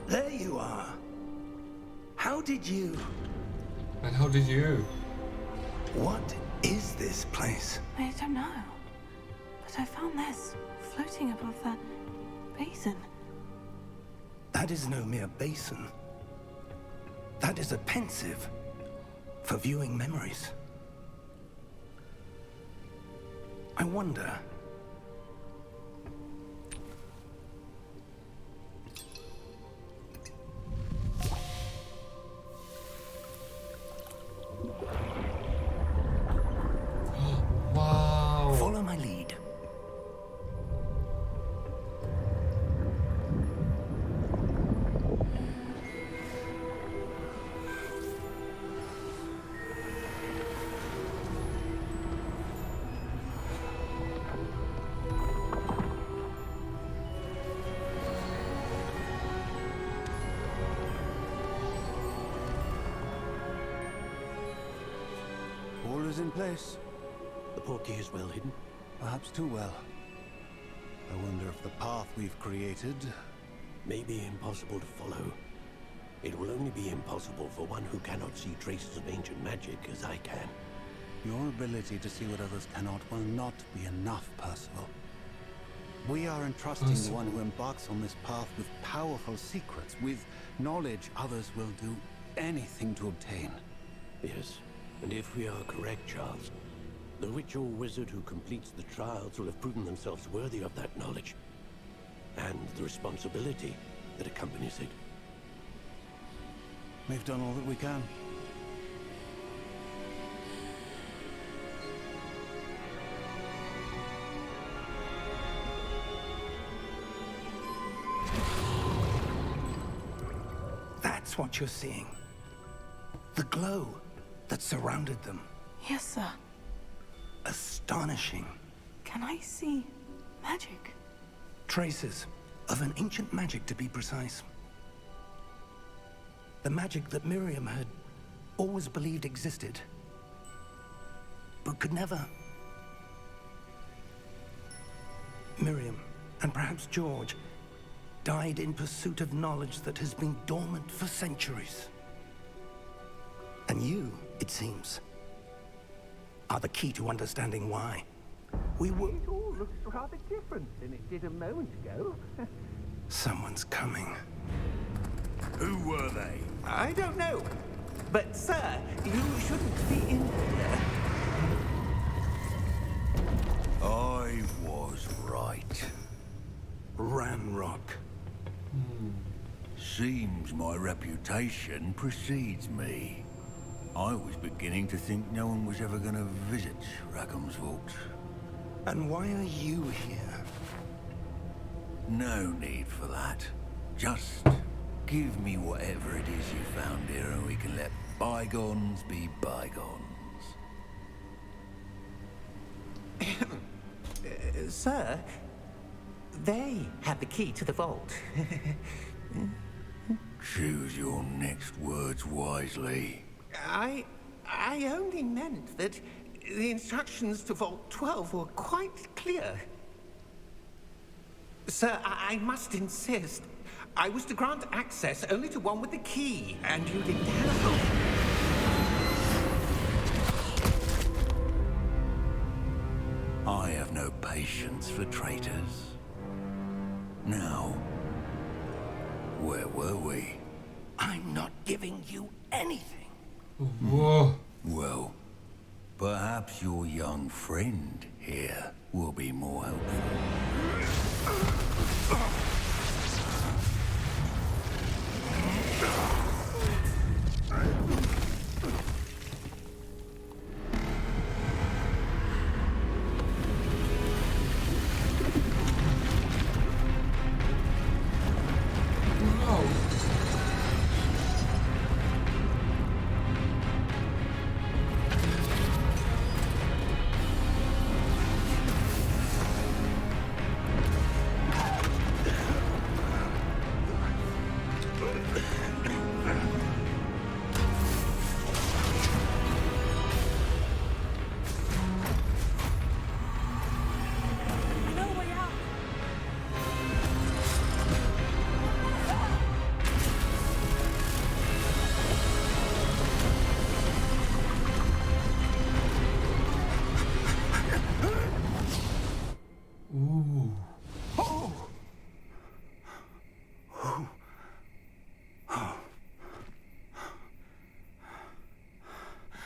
There you are. How did you... And how did you? What is this place? I don't know. But I found this floating above that basin. That is no mere basin. That is a pensive for viewing memories. I wonder... Wow. Follow my lead. All is in place. The portkey is well hidden. Perhaps too well. I wonder if the path we've created... May be impossible to follow. It will only be impossible for one who cannot see traces of ancient magic as I can. Your ability to see what others cannot will not be enough, Percival. We are entrusting the one who embarks on this path with powerful secrets, with knowledge others will do anything to obtain. Yes, and if we are correct, Charles, the witch or wizard who completes the trials will have proven themselves worthy of that knowledge, and the responsibility that accompanies it. We've done all that we can. That's what you're seeing. The glow that surrounded them. Yes, sir. Astonishing. Can I see magic? Traces of an ancient magic, to be precise. The magic that Miriam had always believed existed, but could never. Miriam, and perhaps George, died in pursuit of knowledge that has been dormant for centuries. And you, it seems, are the key to understanding why. We were... It all looks rather different than it did a moment ago. Someone's coming. Who were they? I don't know. But, sir, you shouldn't be in here. I was right. Ramrock. Seems my reputation precedes me. I was beginning to think no one was ever going to visit Rackham's vault. And why are you here? No need for that. Just give me whatever it is you found here and we can let bygones be bygones. Sir, they have the key to the vault. Choose your next words wisely. I only meant that the instructions to Vault 12 were quite clear. Sir, I must insist. I was to grant access only to one with the key, and you didn't have. I have no patience for traitors. Now, where were we? I'm not giving you anything. Whoa. Well, perhaps your young friend here will be more helpful.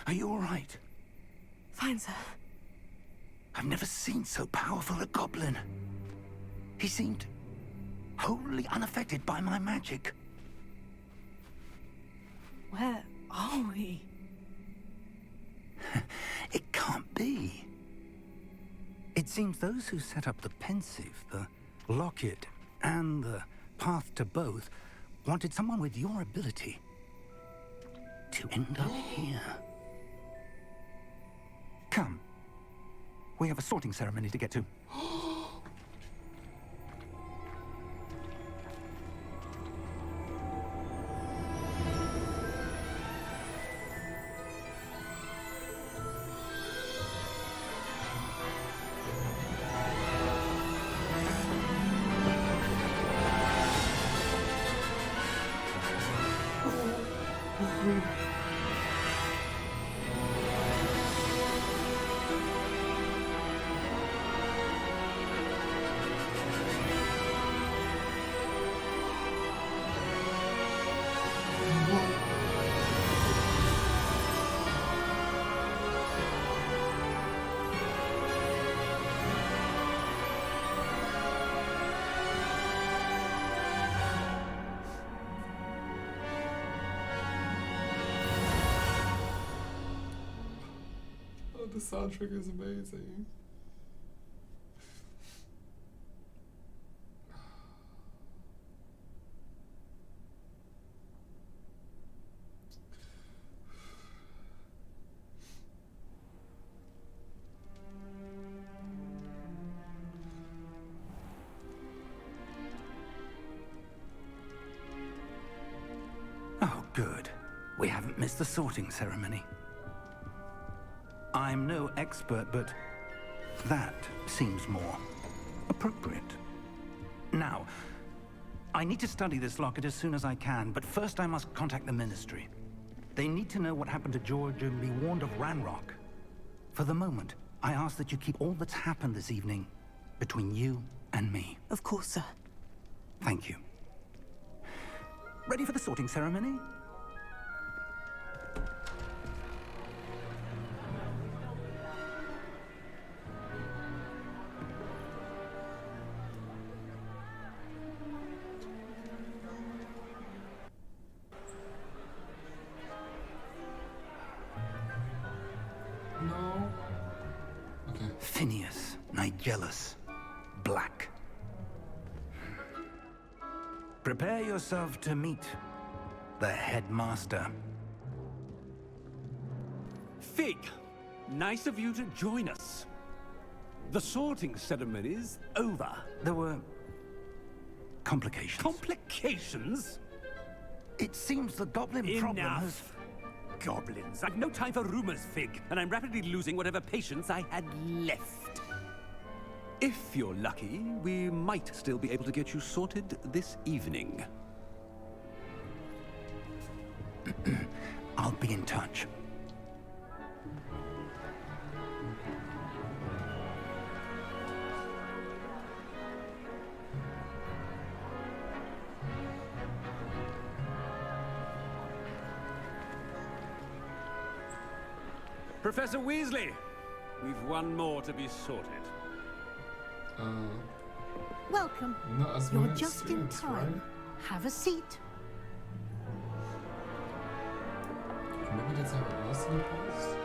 Are you all right? Fine, sir. I've never seen so powerful a goblin. He seemed wholly unaffected by my magic. Where are we? It can't be. It seems those who set up the pensive, the locket, and the path to both wanted someone with your ability to end up here. Come. We have a sorting ceremony to get to. The soundtrack is amazing. Oh, good. We haven't missed the sorting ceremony. I'm no expert, but that seems more appropriate. Now, I need to study this locket as soon as I can, but first I must contact the Ministry. They need to know what happened to George and be warned of Ranrock. For the moment, I ask that you keep all that's happened this evening between you and me. Of course, sir. Thank you. Ready for the sorting ceremony? No. Okay. Phineas, Nigellus, Black. Prepare yourself to meet the headmaster. Fig, nice of you to join us. The sorting ceremony's over. There were complications. Complications? It seems the goblin problem has... Enough. Goblins. I've no time for rumors, Fig, and I'm rapidly losing whatever patience I had left. If you're lucky, we might still be able to get you sorted this evening. I'll be in touch. Professor Weasley, we've one more to be sorted. Welcome. Not as You're many just in students, time. right? Have a seat. Maybe that's how it was in the past.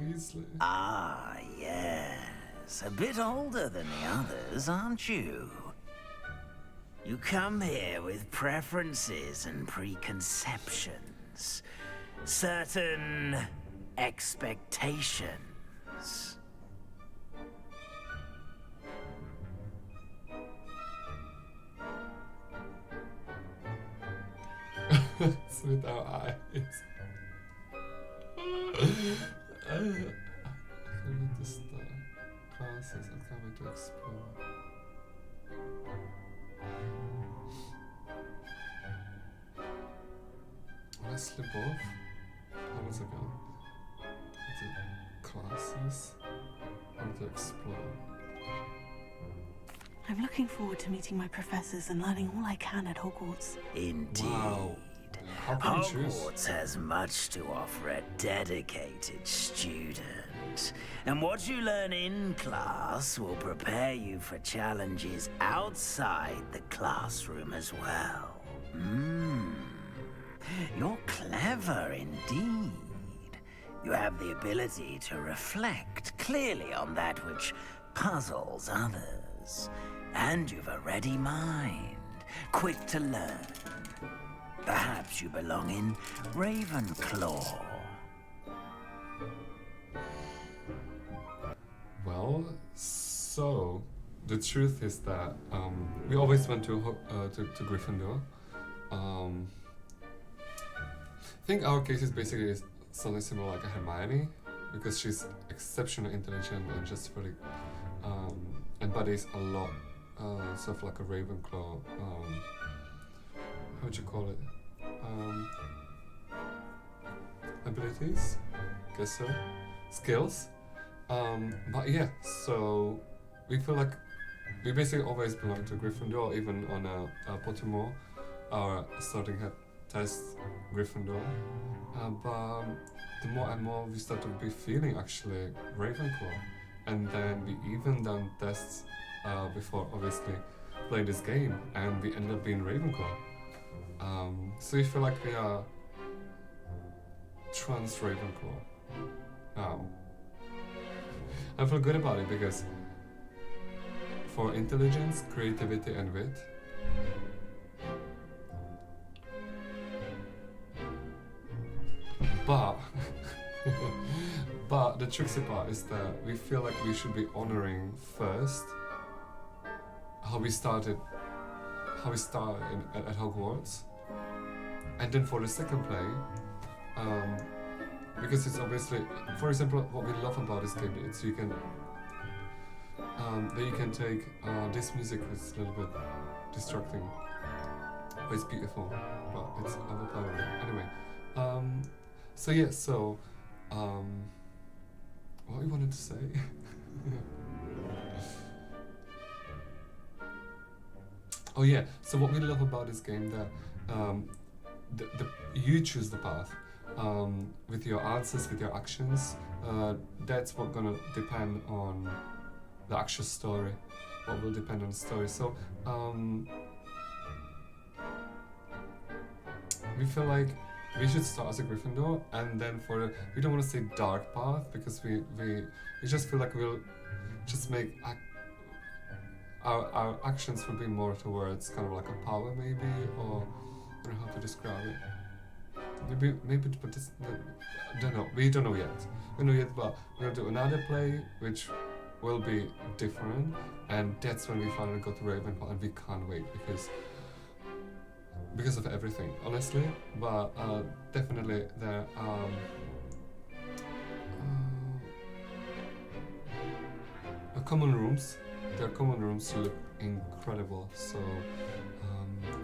Weasley. Ah, yes. A bit older than the others, aren't you? You come here with preferences and preconceptions. Certain expectations. It's with our eyes. I can read this classes. I can't wait to explore. Honestly, both. Hold on a second. The classes. I want to explore. I'm looking forward to meeting my professors and learning all I can at Hogwarts. Indeed. Wow. How can you choose? Hogwarts has much to offer a dedicated student. And what you learn in class will prepare you for challenges outside the classroom as well. You're clever indeed. You have the ability to reflect clearly on that which puzzles others. And you've a ready mind, quick to learn. Perhaps you belong in Ravenclaw. Well, so the truth is that we always went to Gryffindor. I think our case is basically something similar like a Hermione, because she's exceptionally intelligent and just really embodies a lot, sort of like a Ravenclaw. How would you call it? Abilities, guess so. Skills. But yeah, so we feel like we basically always belong to Gryffindor, even on a Pottermore, our starting test Gryffindor. But the more and more we start to be feeling actually Ravenclaw, and then we even done tests before obviously playing this game, and we ended up being Ravenclaw. So we feel like we are trans Ravenclaw. I feel good about it because for intelligence, creativity, and wit, but the tricksy part is that we feel like we should be honoring first how we started at Hogwarts, and then for the second play, because it's obviously, for example, what we love about this game is you can that you can take this music, which is a little bit distracting, but it's beautiful, but it's overpowering. Anyway, so yeah, so what we wanted to say. Oh yeah, so what we love about this game that you choose the path with your answers, with your actions. That's what's gonna depend on the actual story. What will depend on the story. So we feel like we should start as a Gryffindor, and then we don't want to say dark path because we just feel like we'll just make our actions will be more towards kind of like a power maybe, or I don't know how to describe it. Maybe but this, I don't know. We don't know yet. We don't know yet, but we're gonna do another play which will be different, and that's when we finally go to Ravenclaw, and we can't wait because of everything, honestly. But definitely there common rooms. Their common rooms look incredible, so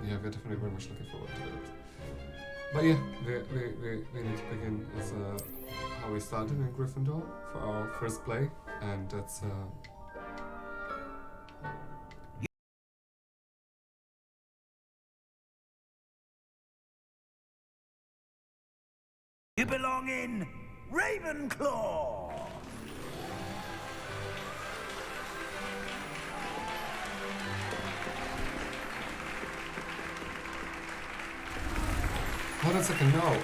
yeah, we're definitely very much looking forward to it. But yeah, we need to begin with how we started in Gryffindor for our first play, and that's You belong in Ravenclaw! Hold on a second, no. Hold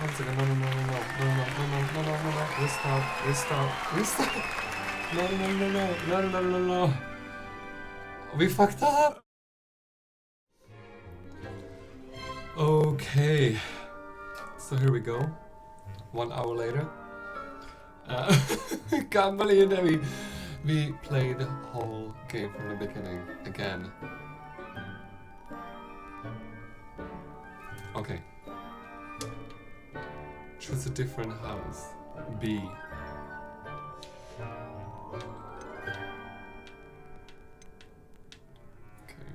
on a second, no. Restart. No. We fucked up. Okay. So here we go. 1 hour later. Can't believe that we played the whole game from the beginning again. Okay. Choose a different house. B. Okay.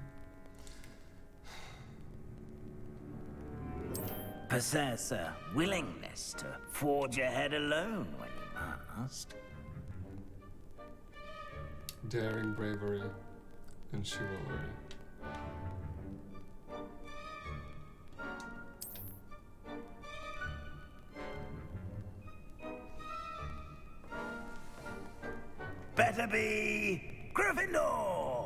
Possess a willingness to forge ahead alone when you must. Daring, bravery, and she will learn. Better be Gryffindor!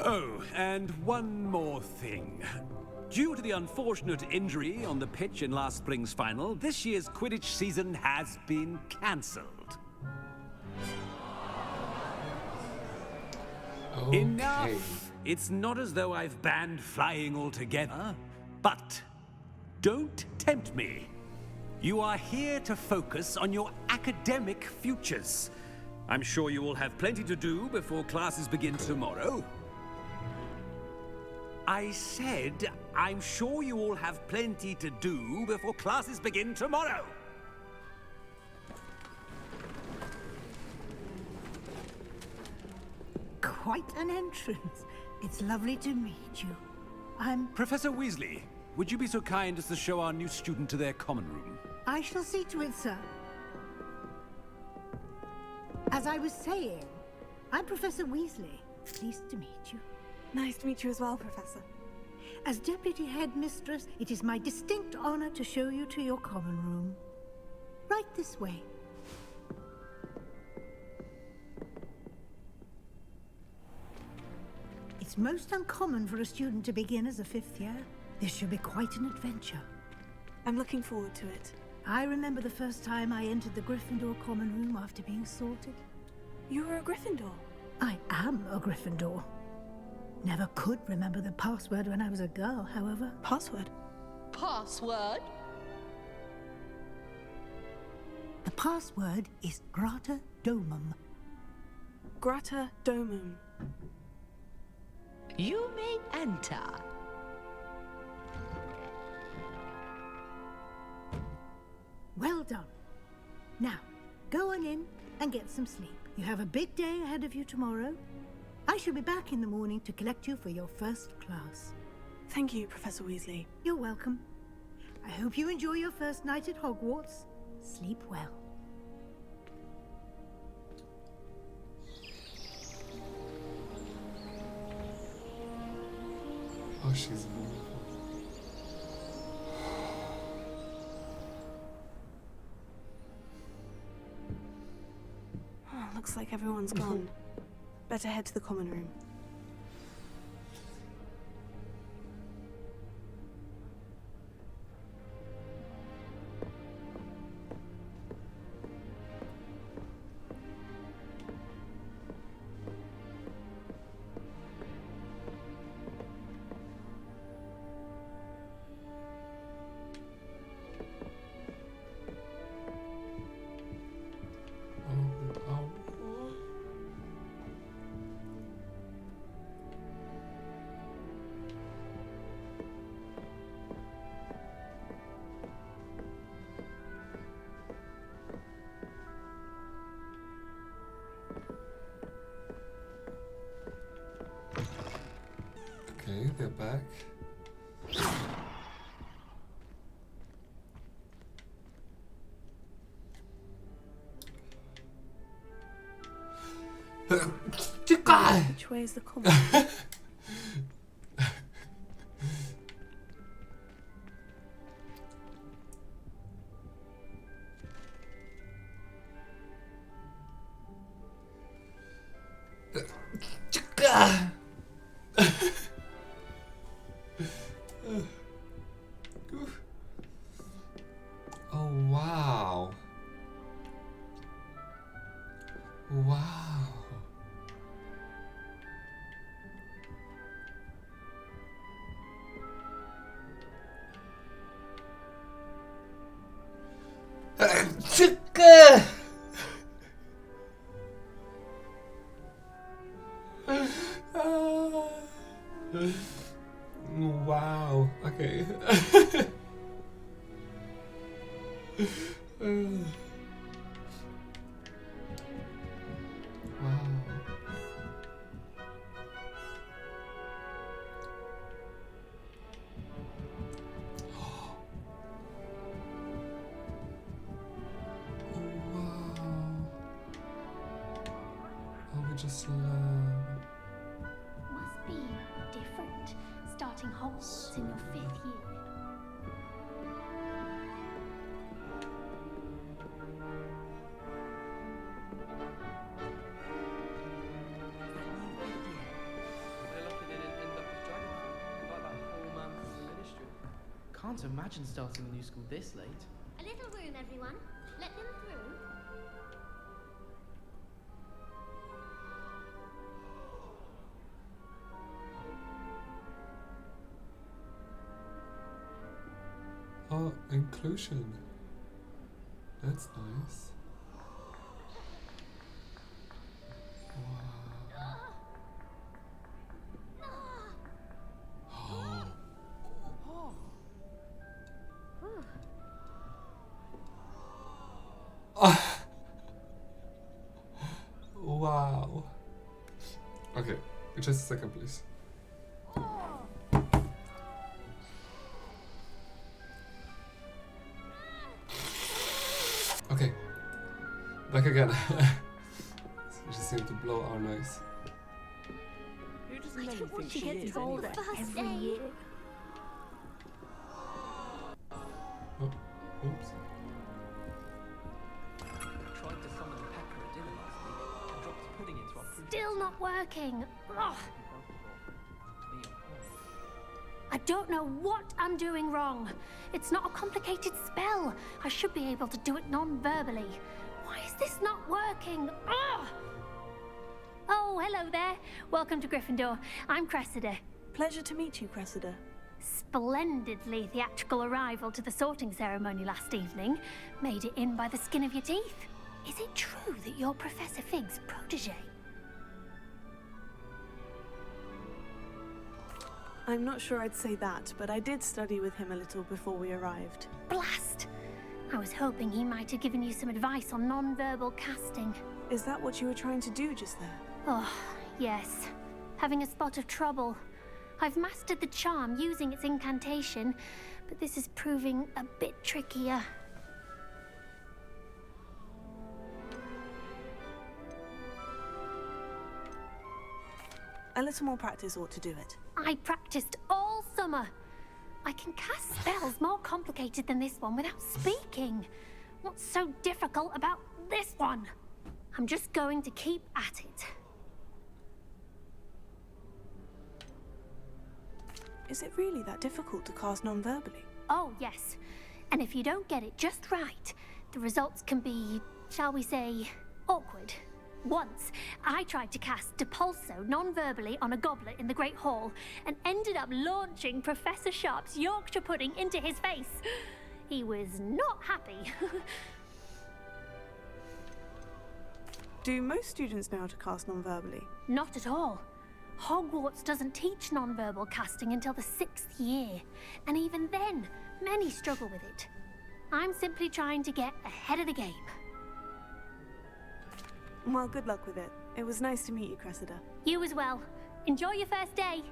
Oh, and one more thing. Due to the unfortunate injury on the pitch in last spring's final, this year's Quidditch season has been cancelled. Okay. Enough! It's not as though I've banned flying altogether, but don't tempt me. You are here to focus on your academic futures. I'm sure you will have plenty to do before classes begin tomorrow. I said, I'm sure you all have plenty to do before classes begin tomorrow. Quite an entrance. It's lovely to meet you. I'm... Professor Weasley, would you be so kind as to show our new student to their common room? I shall see to it, sir. As I was saying, I'm Professor Weasley. Pleased to meet you. Nice to meet you as well, Professor. As Deputy Headmistress, it is my distinct honor to show you to your common room. Right this way. It's most uncommon for a student to begin as a fifth year. This should be quite an adventure. I'm looking forward to it. I remember the first time I entered the Gryffindor common room after being sorted. You were a Gryffindor? I am a Gryffindor. Never could remember the password when I was a girl, however. Password? Password? The password is Grata Domum. Grata Domum. You may enter. Well done. Now, go on in and get some sleep. You have a big day ahead of you tomorrow. I shall be back in the morning to collect you for your first class. Thank you, Professor Weasley. You're welcome. I hope you enjoy your first night at Hogwarts. Sleep well. Oh, she's beautiful. Oh, looks like everyone's gone. Better head to the common room. Okay, they're back. Which way is the common? Oh, wow. Wow. Wow. Okay. just love. Must be different, starting Hogwarts in your 5th year. Can't imagine starting a new school this late. A little room, everyone. Let them through. Oh, inclusion. That's nice. Wow. Okay, just a second, please. Okay, back again. You just seem to blow our nose. Who does I Nelly don't want think to she get is told anyway? every year. Oh, oops. Tried to summon the Pecker at dinner last week and dropped pudding into our fruit. Still not working. Ugh. I don't know what I'm doing wrong. It's not a complicated spell. I should be able to do it non-verbally. Why is this not working? Ugh. Oh, hello there. Welcome to Gryffindor. I'm Cressida. Pleasure to meet you, Cressida. Splendidly theatrical arrival to the sorting ceremony last evening. Made it in by the skin of your teeth. Is it true that you're Professor Fig's protege? I'm not sure I'd say that, but I did study with him a little before we arrived. Blast! I was hoping he might have given you some advice on non-verbal casting. Is that what you were trying to do just there? Oh, yes. Having a spot of trouble. I've mastered the charm using its incantation, but this is proving a bit trickier. A little more practice ought to do it. I practiced all summer. I can cast spells more complicated than this one without speaking. What's so difficult about this one? I'm just going to keep at it. Is it really that difficult to cast non-verbally? Oh, yes. And if you don't get it just right, the results can be, shall we say, awkward. Once, I tried to cast Depulso non-verbally on a goblet in the Great Hall and ended up launching Professor Sharp's Yorkshire pudding into his face. He was not happy. Do most students know how to cast non-verbally? Not at all. Hogwarts doesn't teach non-verbal casting until the 6th year, and even then, many struggle with it. I'm simply trying to get ahead of the game. Well, good luck with it. It was nice to meet you, Cressida. You as well. Enjoy your first day.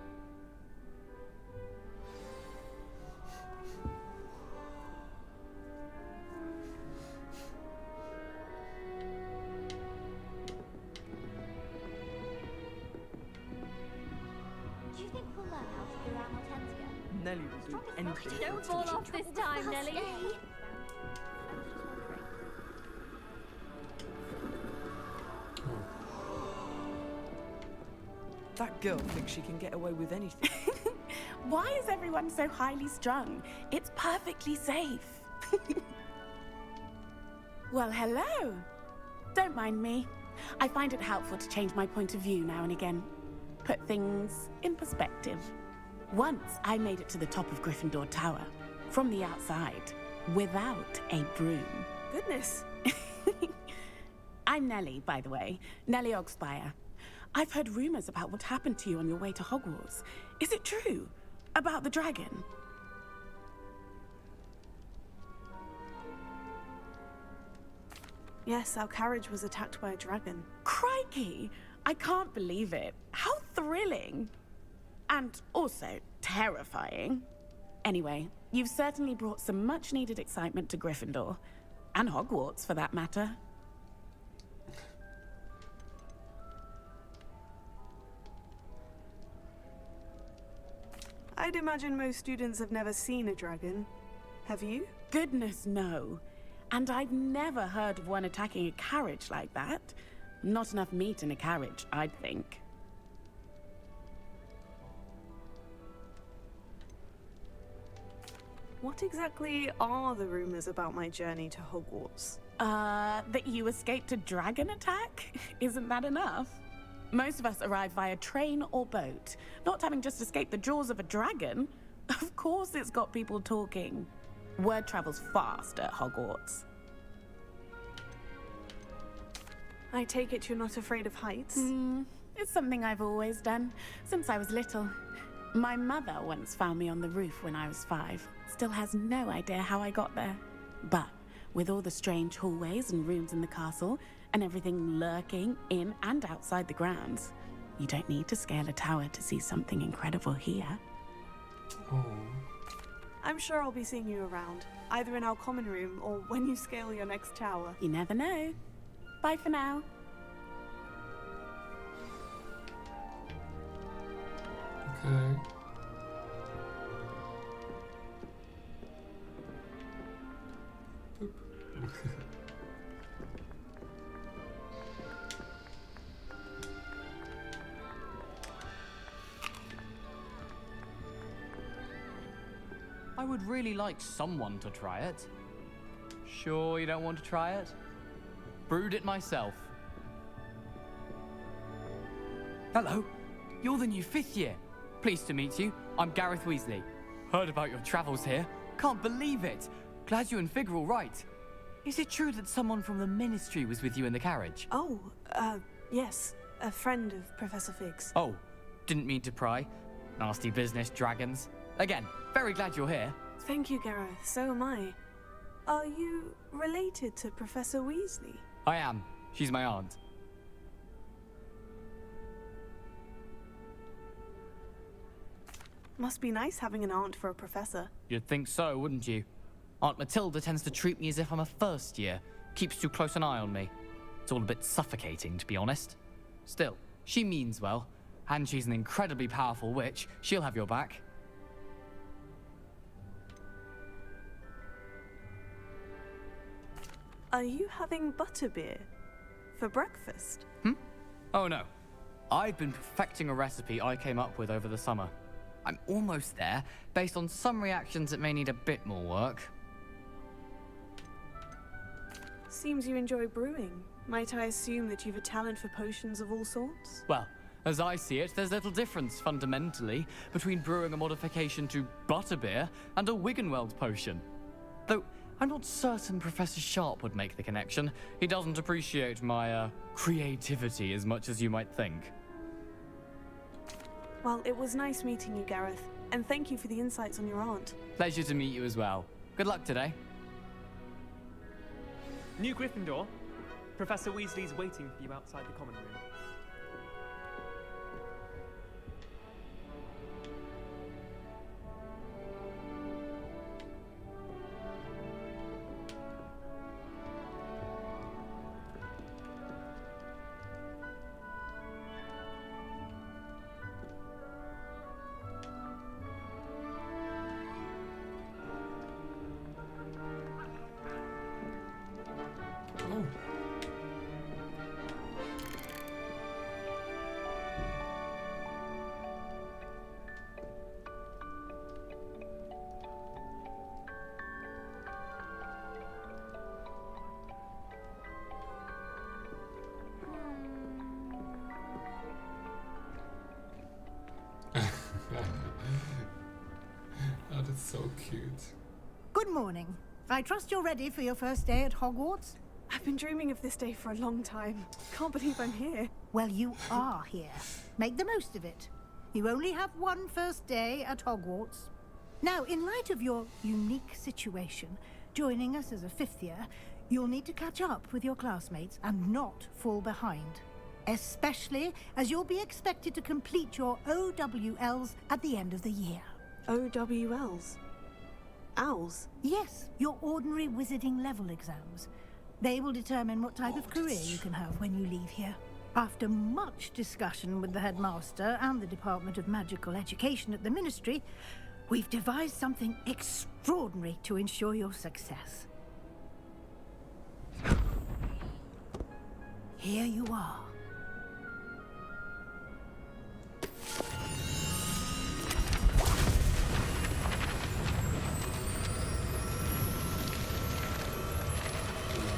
Do you think we'll learn how to figure out our tents again? Nelly will do anything. Don't fall off this time, Nelly. That girl thinks she can get away with anything. Why is everyone so highly strung? It's perfectly safe. Well, hello. Don't mind me. I find it helpful to change my point of view now and again. Put things in perspective. Once I made it to the top of Gryffindor Tower, from the outside, without a broom. Goodness. I'm Nelly, by the way. Nelly Ogspire. I've heard rumors about what happened to you on your way to Hogwarts. Is it true? About the dragon? Yes, our carriage was attacked by a dragon. Crikey! I can't believe it. How thrilling! And also terrifying. Anyway, you've certainly brought some much-needed excitement to Gryffindor. And Hogwarts, for that matter. I'd imagine most students have never seen a dragon. Have you? Goodness, no. And I've never heard of one attacking a carriage like that. Not enough meat in a carriage, I'd think. What exactly are the rumors about my journey to Hogwarts? That you escaped a dragon attack? Isn't that enough? Most of us arrive via train or boat, not having just escaped the jaws of a dragon. Of course it's got people talking. Word travels fast at Hogwarts. I take it you're not afraid of heights? It's something I've always done, since I was little. My mother once found me on the roof when I was 5. Still has no idea how I got there. But with all the strange hallways and rooms in the castle, and everything lurking in and outside the grounds, you don't need to scale a tower to see something incredible here. Oh. I'm sure I'll be seeing you around, either in our common room or when you scale your next tower. You never know. Bye for now. Okay. I would really like someone to try it. Sure you don't want to try it? Brewed it myself. Hello, you're the new 5th year. Pleased to meet you. I'm Gareth Weasley. Heard about your travels here. Can't believe it. Glad you and Fig are all right. Is it true that someone from the Ministry was with you in the carriage? Oh, yes. A friend of Professor Fig's. Oh, didn't mean to pry. Nasty business, dragons. Again, very glad you're here. Thank you, Gareth. So am I. Are you related to Professor Weasley? I am. She's my aunt. Must be nice having an aunt for a professor. You'd think so, wouldn't you? Aunt Matilda tends to treat me as if I'm a first year. Keeps too close an eye on me. It's all a bit suffocating, to be honest. Still, she means well. And she's an incredibly powerful witch. She'll have your back. Are you having butterbeer for breakfast? Oh no. I've been perfecting a recipe I came up with over the summer. I'm almost there, based on some reactions that may need a bit more work. Seems you enjoy brewing. Might I assume that you've a talent for potions of all sorts? Well, as I see it, there's little difference, fundamentally, between brewing a modification to butterbeer and a Wiggenweld potion. Though, I'm not certain Professor Sharp would make the connection. He doesn't appreciate my, creativity as much as you might think. Well, it was nice meeting you, Gareth. And thank you for the insights on your aunt. Pleasure to meet you as well. Good luck today. New Gryffindor. Professor Weasley's waiting for you outside the common room. Oh, that's so cute. Good morning. I trust you're ready for your first day at Hogwarts? I've been dreaming of this day for a long time. Can't believe I'm here. Well, you are here. Make the most of it. You only have one first day at Hogwarts. Now, in light of your unique situation, joining us as a 5th year, you'll need to catch up with your classmates and not fall behind. Especially as you'll be expected to complete your OWLs at the end of the year. OWLs? Owls? Yes, your ordinary wizarding level exams. They will determine what type of career you can have when you leave here. After much discussion with the headmaster and the Department of Magical Education at the Ministry, we've devised something extraordinary to ensure your success. Here you are.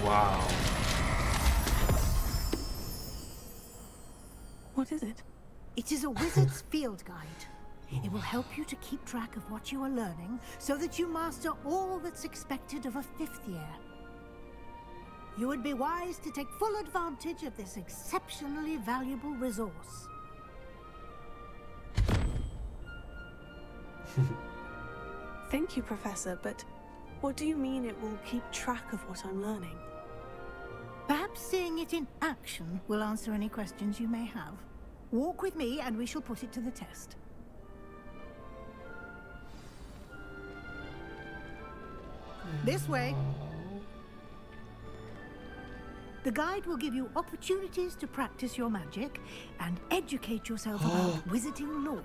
Wow. What is it? It is a wizard's field guide. It will help you to keep track of what you are learning so that you master all that's expected of a 5th year. You would be wise to take full advantage of this exceptionally valuable resource. Thank you, Professor, but what do you mean it will keep track of what I'm learning? Perhaps seeing it in action will answer any questions you may have. Walk with me and we shall put it to the test. This way. The guide will give you opportunities to practice your magic and educate yourself about wizarding lore.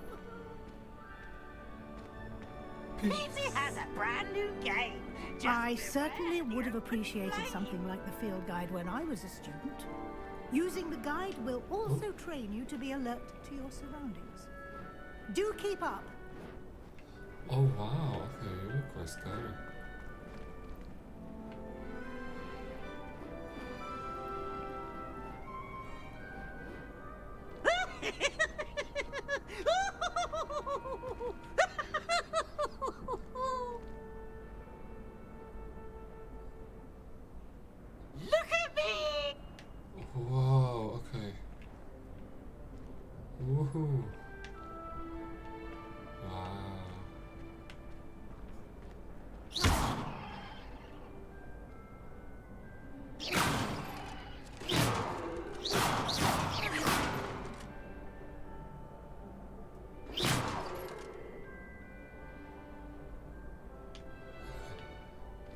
Peavsy has a brand new game. I certainly would have appreciated something like the field guide when I was a student. Using the guide will also train you to be alert to your surroundings. Do keep up. Oh wow, okay, you look quite scary. Look at me! Whoa, okay. Woohoo. Wow.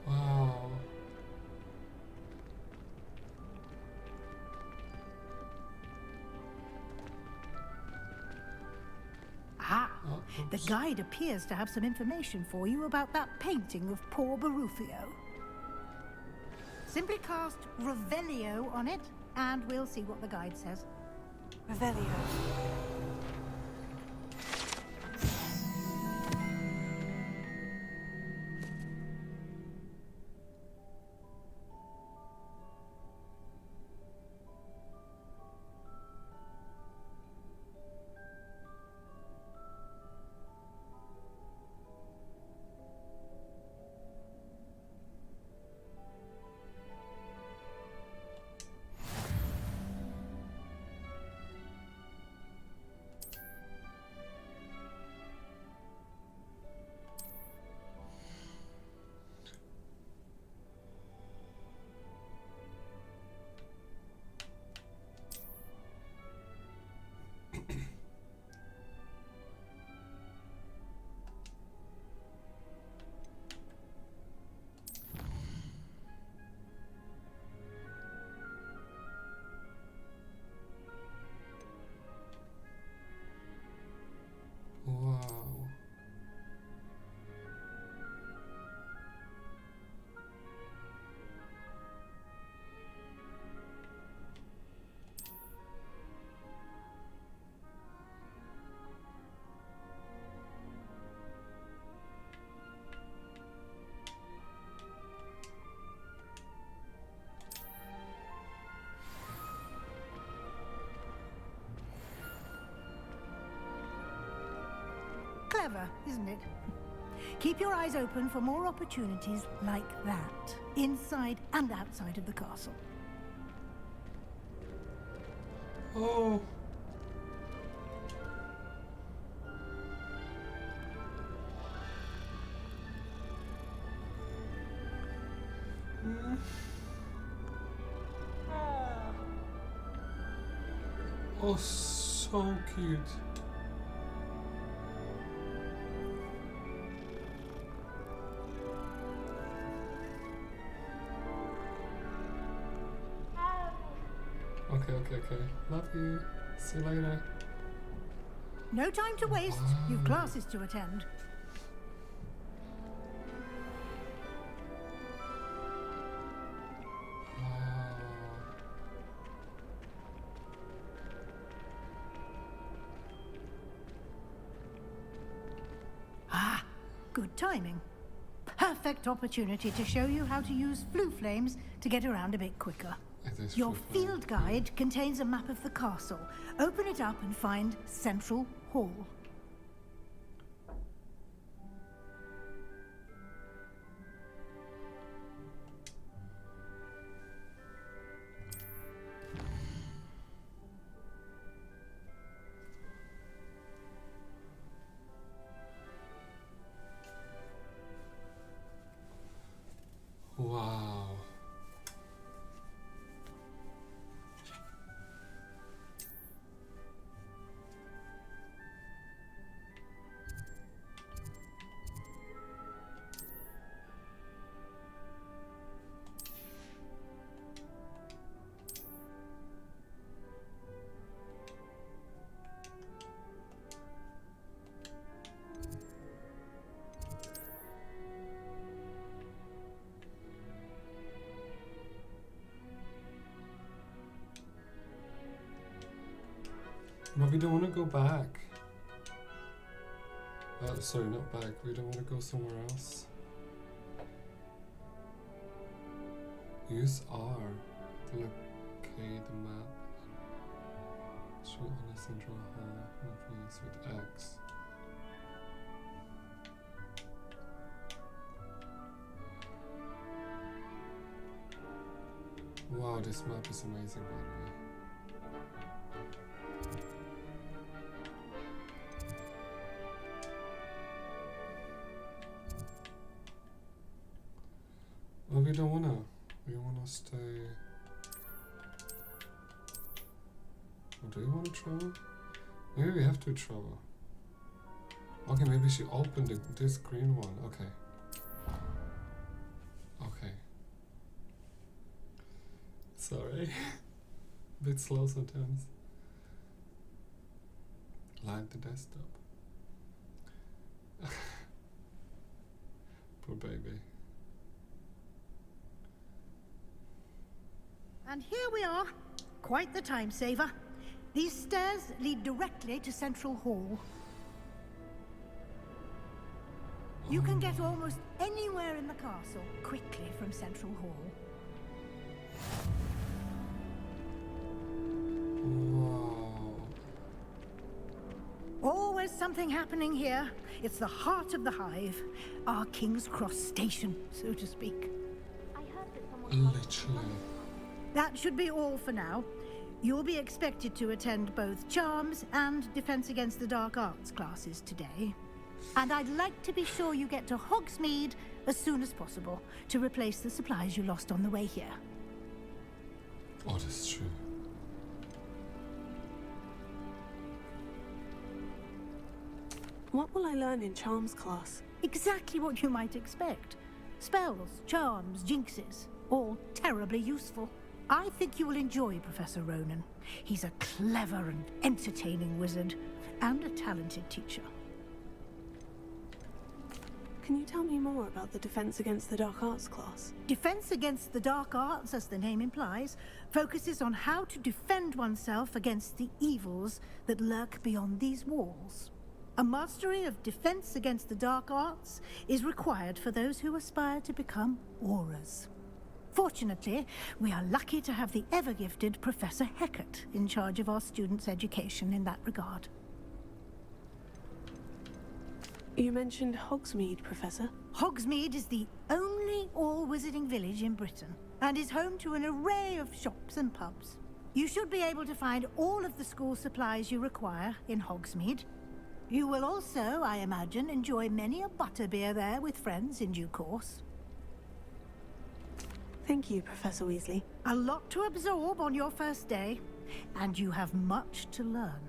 Wow. Ah, the guide appears to have some information for you about that painting of poor Barufio. Simply cast Revelio on it, and we'll see what the guide says. Revelio. Wow. Clever, isn't it? Keep your eyes open for more opportunities like that, inside and outside of the castle. Oh. Oh, so cute. Okay. Love you. See you later. No time to waste. You've classes to attend. Ah, good timing. Perfect opportunity to show you how to use flue flames to get around a bit quicker. Your field guide contains a map of the castle. Open it up and find Central Hall. Wow. But we don't want to go back. Sorry, not back. We don't want to go somewhere else. Use R to locate the map. Show on a central hall. Replace with X. Wow, this map is amazing, by the way. Well, we don't wanna stay. Or do you wanna travel? Maybe we have to travel. Okay, maybe she opened this green one. Okay. Okay. Sorry. A bit slow sometimes. Light the desktop. Poor baby. And here we are. Quite the time saver. These stairs lead directly to Central Hall. You can get almost anywhere in the castle quickly from Central Hall. Wow. Always something happening here. It's the heart of the hive. Our King's Cross station, so to speak. Literally. That should be all for now. You'll be expected to attend both Charms and Defense Against the Dark Arts classes today. And I'd like to be sure you get to Hogsmeade as soon as possible to replace the supplies you lost on the way here. Oh, that's true. What will I learn in Charms class? Exactly what you might expect. Spells, charms, jinxes, all terribly useful. I think you will enjoy Professor Ronan. He's a clever and entertaining wizard, and a talented teacher. Can you tell me more about the Defense Against the Dark Arts class? Defense Against the Dark Arts, as the name implies, focuses on how to defend oneself against the evils that lurk beyond these walls. A mastery of Defense Against the Dark Arts is required for those who aspire to become Aurors. Fortunately, we are lucky to have the ever-gifted Professor Hecat in charge of our students' education in that regard. You mentioned Hogsmeade, Professor. Hogsmeade is the only all-wizarding village in Britain, and is home to an array of shops and pubs. You should be able to find all of the school supplies you require in Hogsmeade. You will also, I imagine, enjoy many a butterbeer there with friends in due course. Thank you, Professor Weasley. A lot to absorb on your first day, and you have much to learn.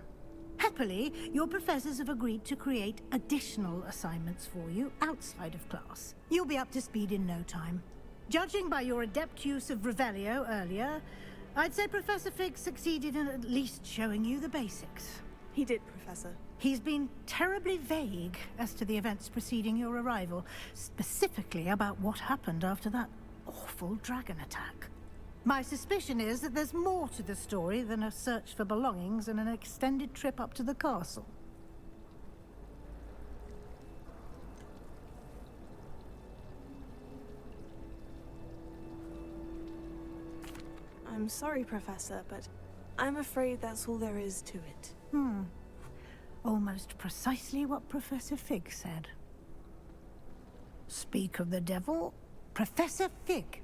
Happily, your professors have agreed to create additional assignments for you outside of class. You'll be up to speed in no time. Judging by your adept use of Revelio earlier, I'd say Professor Fig succeeded in at least showing you the basics. He did, Professor. He's been terribly vague as to the events preceding your arrival, specifically about what happened after that awful dragon attack. My suspicion is that there's more to the story than a search for belongings and an extended trip up to the castle. I'm sorry, Professor, but I'm afraid that's all there is to it. Almost precisely what Professor Fig said. Speak of the devil, Professor Fig.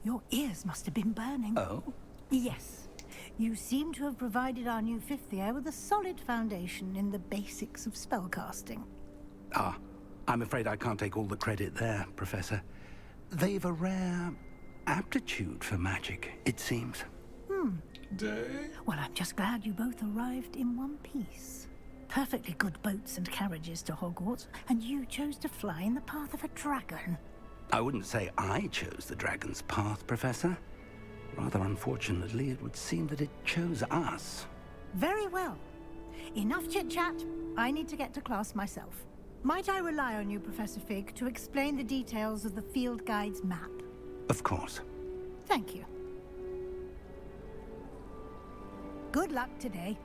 Your ears must have been burning. Oh? Yes. You seem to have provided our new fifth year with a solid foundation in the basics of spellcasting. Ah, I'm afraid I can't take all the credit there, Professor. They've a rare aptitude for magic, it seems. Well, I'm just glad you both arrived in one piece. Perfectly good boats and carriages to Hogwarts, and you chose to fly in the path of a dragon. I wouldn't say I chose the dragon's path, Professor. Rather unfortunately, it would seem that it chose us. Very well. Enough chit-chat. I need to get to class myself. Might I rely on you, Professor Fig, to explain the details of the field guide's map? Of course. Thank you. Good luck today.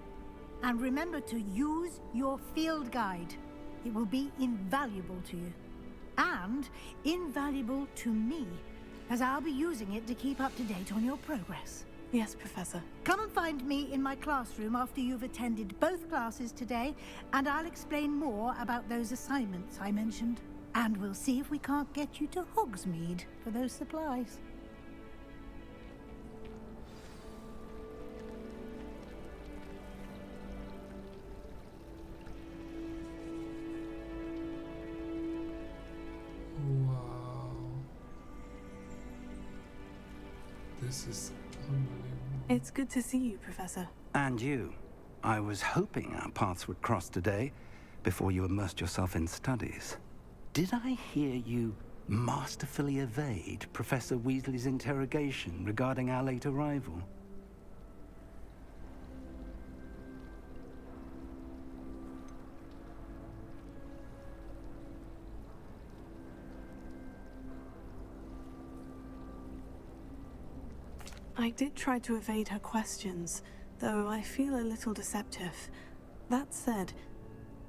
And remember to use your field guide. It will be invaluable to you. And invaluable to me, as I'll be using it to keep up to date on your progress. Yes, Professor. Come and find me in my classroom after you've attended both classes today, and I'll explain more about those assignments I mentioned. And we'll see if we can't get you to Hogsmeade for those supplies. Wow. This is unbelievable. It's good to see you, Professor. And you. I was hoping our paths would cross today, before you immersed yourself in studies. Did I hear you masterfully evade Professor Weasley's interrogation regarding our late arrival? I did try to evade her questions, though I feel a little deceptive. That said,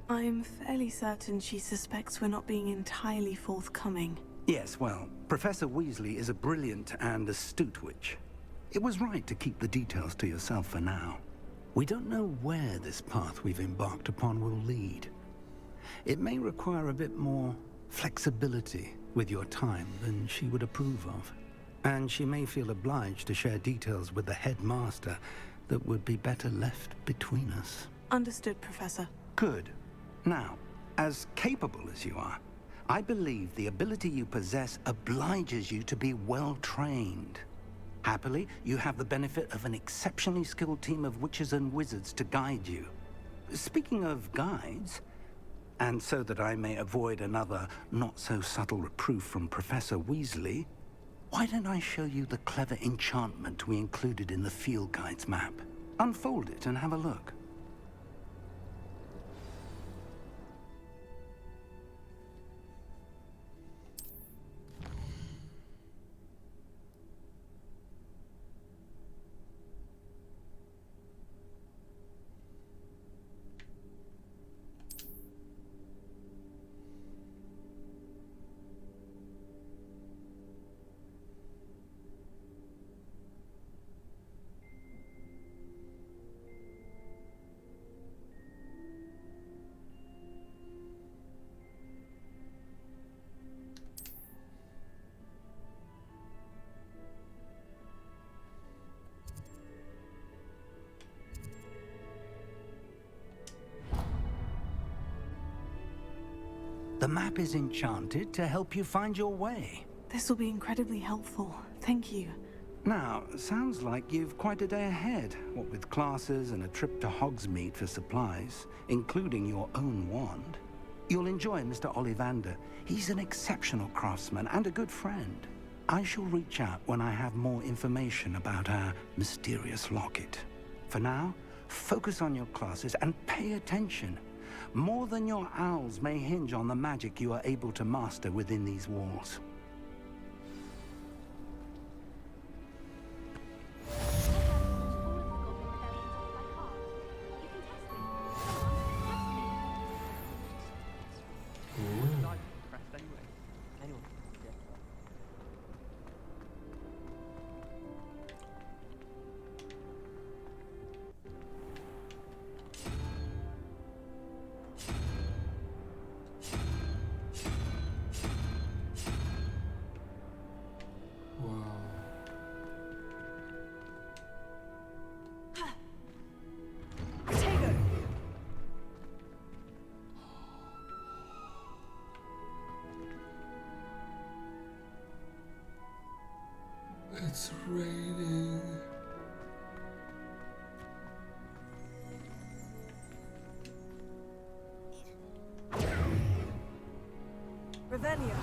I'm fairly certain she suspects we're not being entirely forthcoming. Yes, well, Professor Weasley is a brilliant and astute witch. It was right to keep the details to yourself for now. We don't know where this path we've embarked upon will lead. It may require a bit more flexibility with your time than she would approve of. And she may feel obliged to share details with the headmaster that would be better left between us. Understood, Professor. Good. Now, as capable as you are, I believe the ability you possess obliges you to be well trained. Happily, you have the benefit of an exceptionally skilled team of witches and wizards to guide you. Speaking of guides, and so that I may avoid another not-so-subtle reproof from Professor Weasley, why don't I show you the clever enchantment we included in the field guide's map? Unfold it and have a look. The map is enchanted to help you find your way. This will be incredibly helpful. Thank you. Now, sounds like you've quite a day ahead, what with classes and a trip to Hogsmeade for supplies, including your own wand. You'll enjoy Mr. Ollivander. He's an exceptional craftsman and a good friend. I shall reach out when I have more information about our mysterious locket. For now, focus on your classes and pay attention. More than your owls may hinge on the magic you are able to master within these walls. It's raining. Revelio.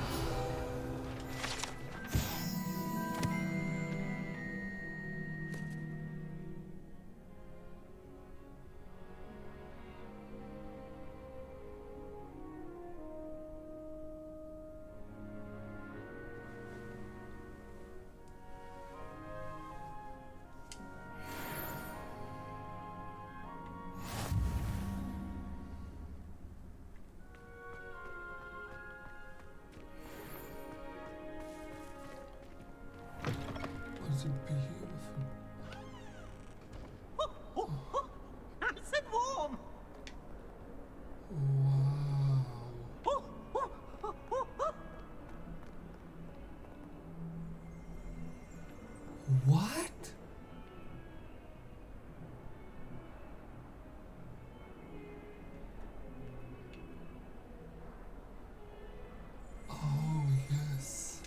It's beautiful. Nice and warm. Wow. What? Oh, yes.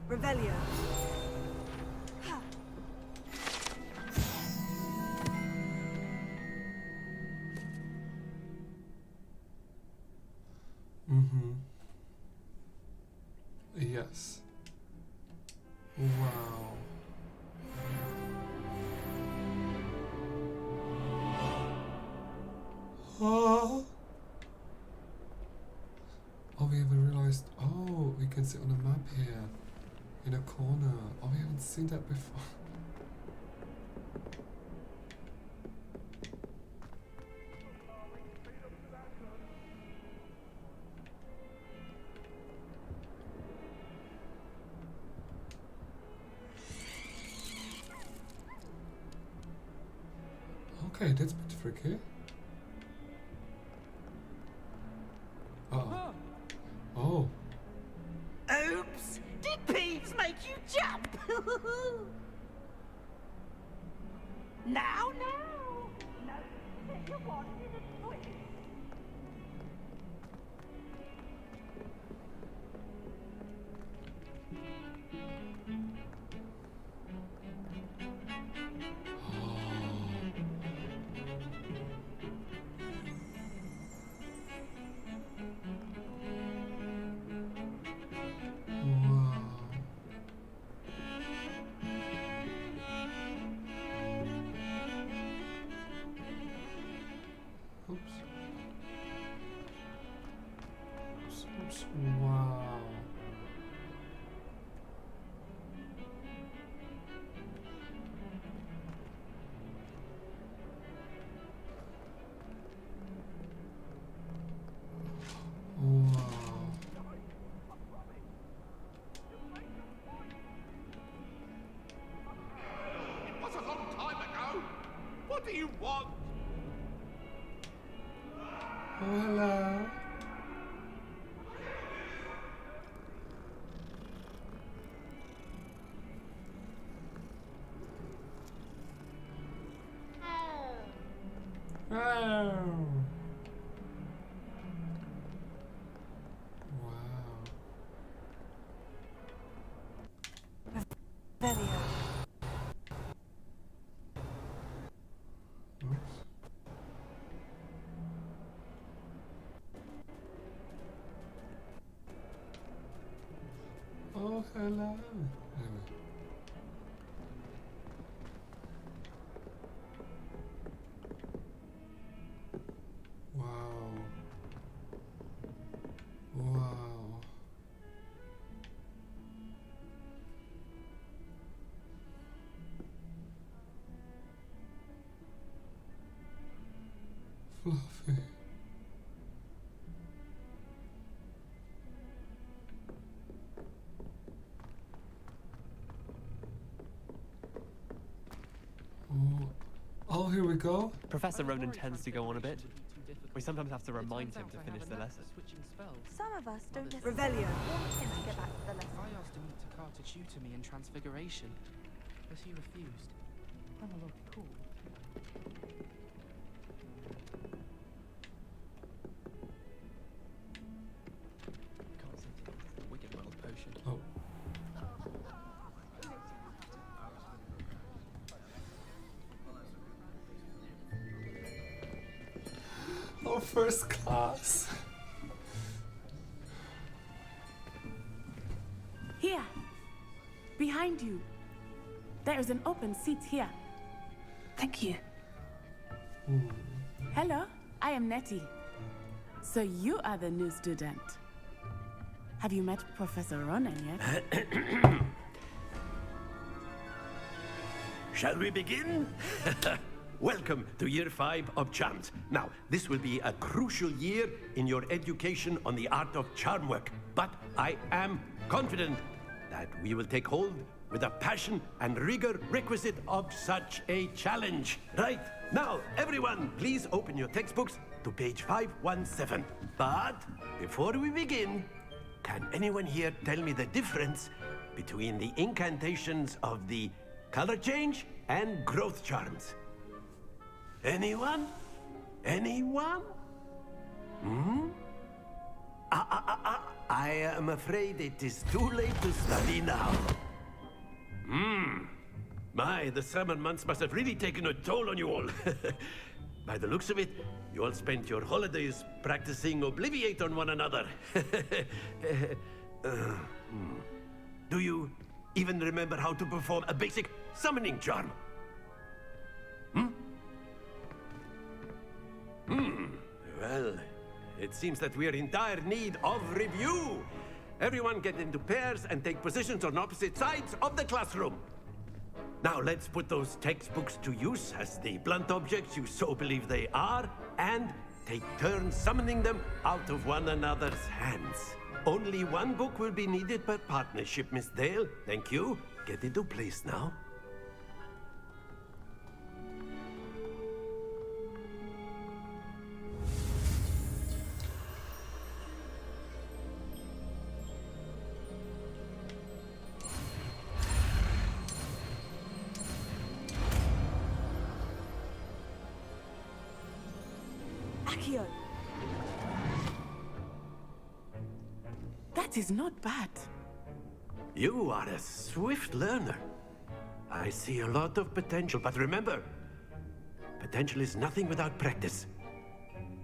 Revelio. Mm-hmm. Yes. Wow. Oh. Oh, we haven't realized. Oh, we can see on the map here, in a corner. Oh, we haven't seen that before. Okay, that's a bit freaky. Uh-oh. Oh. Oops! Did Peeves make you jump? Now, now! No, you wanted a twist. Wow. Wow. It was a long time ago. What do you want? Oh, hello. Oh. Revelio. fluffy. Oh, here we go. Professor Ronan tends to go on a bit. We sometimes have to remind him to finish the lesson. Some of us don't necessarily want him to get back to the lesson. I asked him to Takar to tutor me in Transfiguration, but he refused. I'm a lot cool. Can't see the Wicked World potion. Oh. Oh, first class. Here. Behind you. There is an open seat here. Thank you. Hello, I am Nettie. So you are the new student. Have you met Professor Ronan yet? Shall we begin? Welcome to Year 5 of Charms. Now, this will be a crucial year in your education on the art of charm work. But I am confident that we will take hold with the passion and rigor requisite of such a challenge. Right, now, everyone, please open your textbooks to page 517. But before we begin, can anyone here tell me the difference between the incantations of the color change and growth charms? Anyone? Anyone? I am afraid it is too late to study now. My, the summer months must have really taken a toll on you all. By the looks of it, you all spent your holidays practicing Obliviate on one another. Do you even remember how to perform a basic summoning charm? Well, it seems that we are in dire need of review. Everyone get into pairs and take positions on opposite sides of the classroom. Now let's put those textbooks to use as the blunt objects you so believe they are, and take turns summoning them out of one another's hands. Only one book will be needed per partnership, Miss Dale. Thank you. Get into place now. Accio. That is not bad. You are a swift learner. I see a lot of potential, but remember, potential is nothing without practice.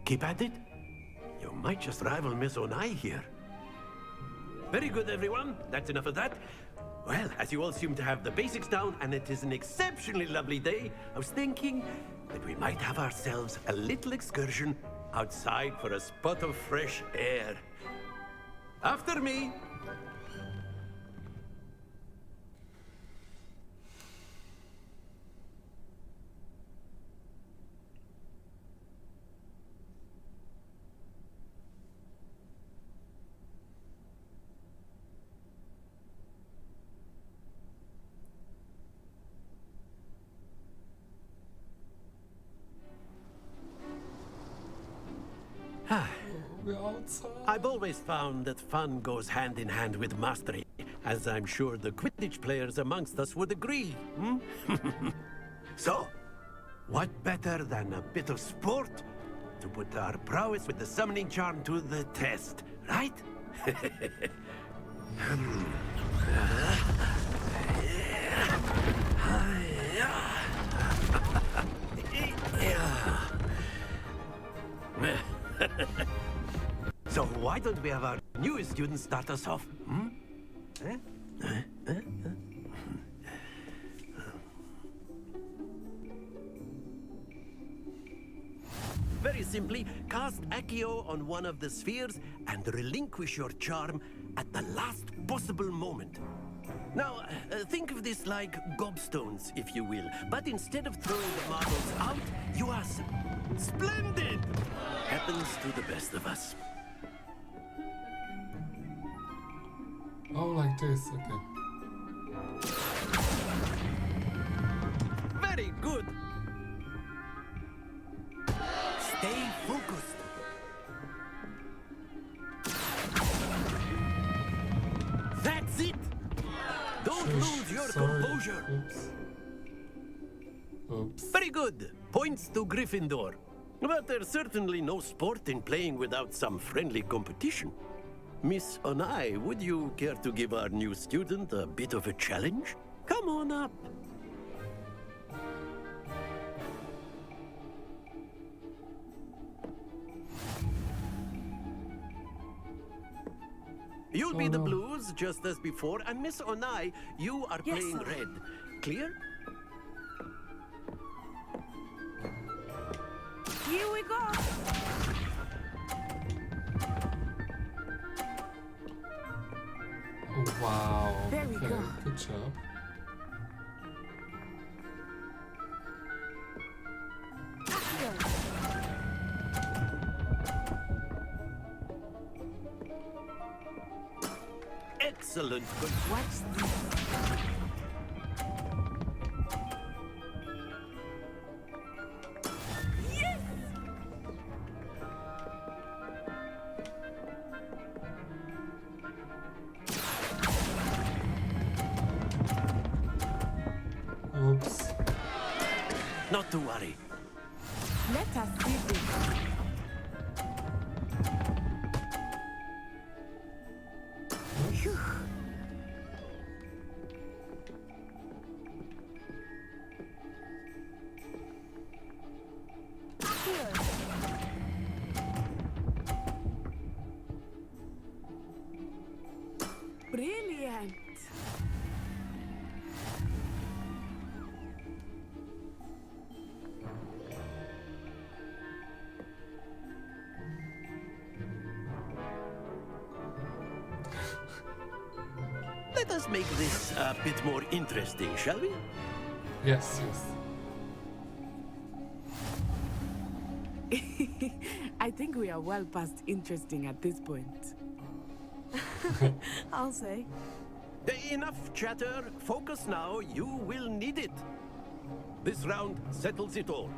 Keep at it. You might just rival Miss Onai here. Very good, everyone. That's enough of that. Well, as you all seem to have the basics down, and it is an exceptionally lovely day, I was thinking that we might have ourselves a little excursion outside for a spot of fresh air. After me. We're outside. I've always found that fun goes hand in hand with mastery, as I'm sure the Quidditch players amongst us would agree. So, what better than a bit of sport to put our prowess with the summoning charm to the test, right? So why don't we have our newest student start us off? Very simply, cast Accio on one of the spheres and relinquish your charm at the last possible moment. Now, think of this like gobstones, if you will. But instead of throwing the marbles out, you are splendid! Happens to the best of us. Oh, like this, okay. Very good! Stay focused. That's it! Don't lose your composure. Oops. Oops. Very good. Points to Gryffindor. But there's certainly no sport in playing without some friendly competition. Miss Onai, would you care to give our new student a bit of a challenge? Come on up. You'll be the blues, just as before, and Miss Onai, you are playing red. Clear? Here we go. Oh, wow. There we okay, go. Good job. Excellent. Good. Watch this. Oops. Not to worry. Let us see this. Phew. Brilliant. Let us make this a bit more interesting, shall we? Yes, yes. I think we are well past interesting at this point. I'll say. Enough chatter. Focus now. You will need it. This round settles it all.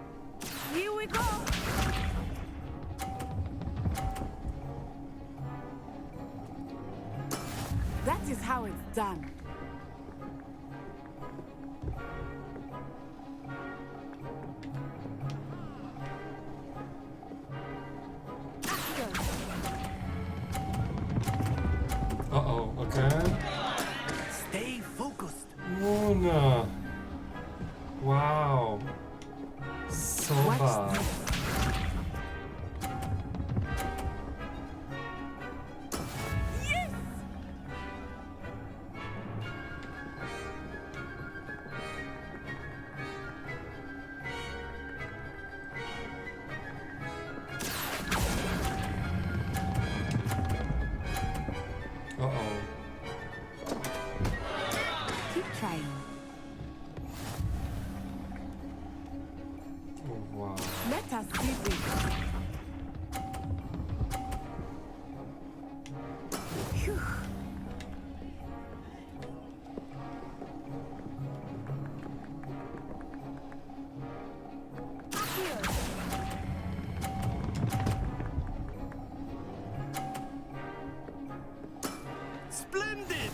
Here we go. That is how it's done. Uh-oh, again? Stay focused. Mona. Wow. So bad. Uh-oh. Keep trying. Oh, wow. Let us see this. Phew. Splendid!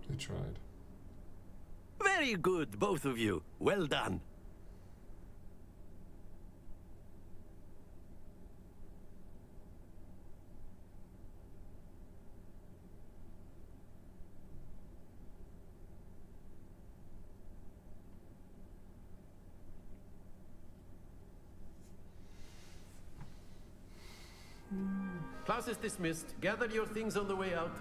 They tried. Very good, both of you. Well done. Class is dismissed. Gather your things on the way out.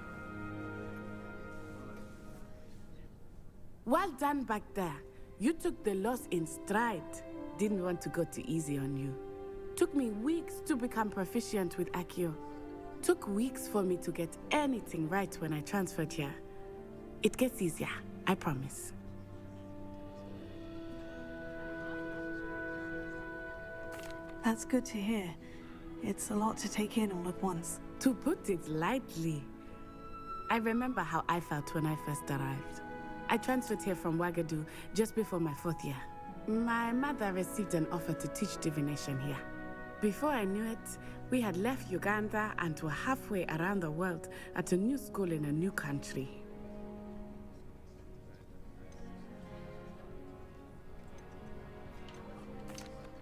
Well done back there. You took the loss in stride. Didn't want to go too easy on you. Took me weeks to become proficient with Accio. Took weeks for me to get anything right when I transferred here. It gets easier, I promise. That's good to hear. It's a lot to take in all at once. To put it lightly, I remember how I felt when I first arrived. I transferred here from Ouagadougou just before my 4th year. My mother received an offer to teach divination here. Before I knew it, we had left Uganda and were halfway around the world at a new school in a new country.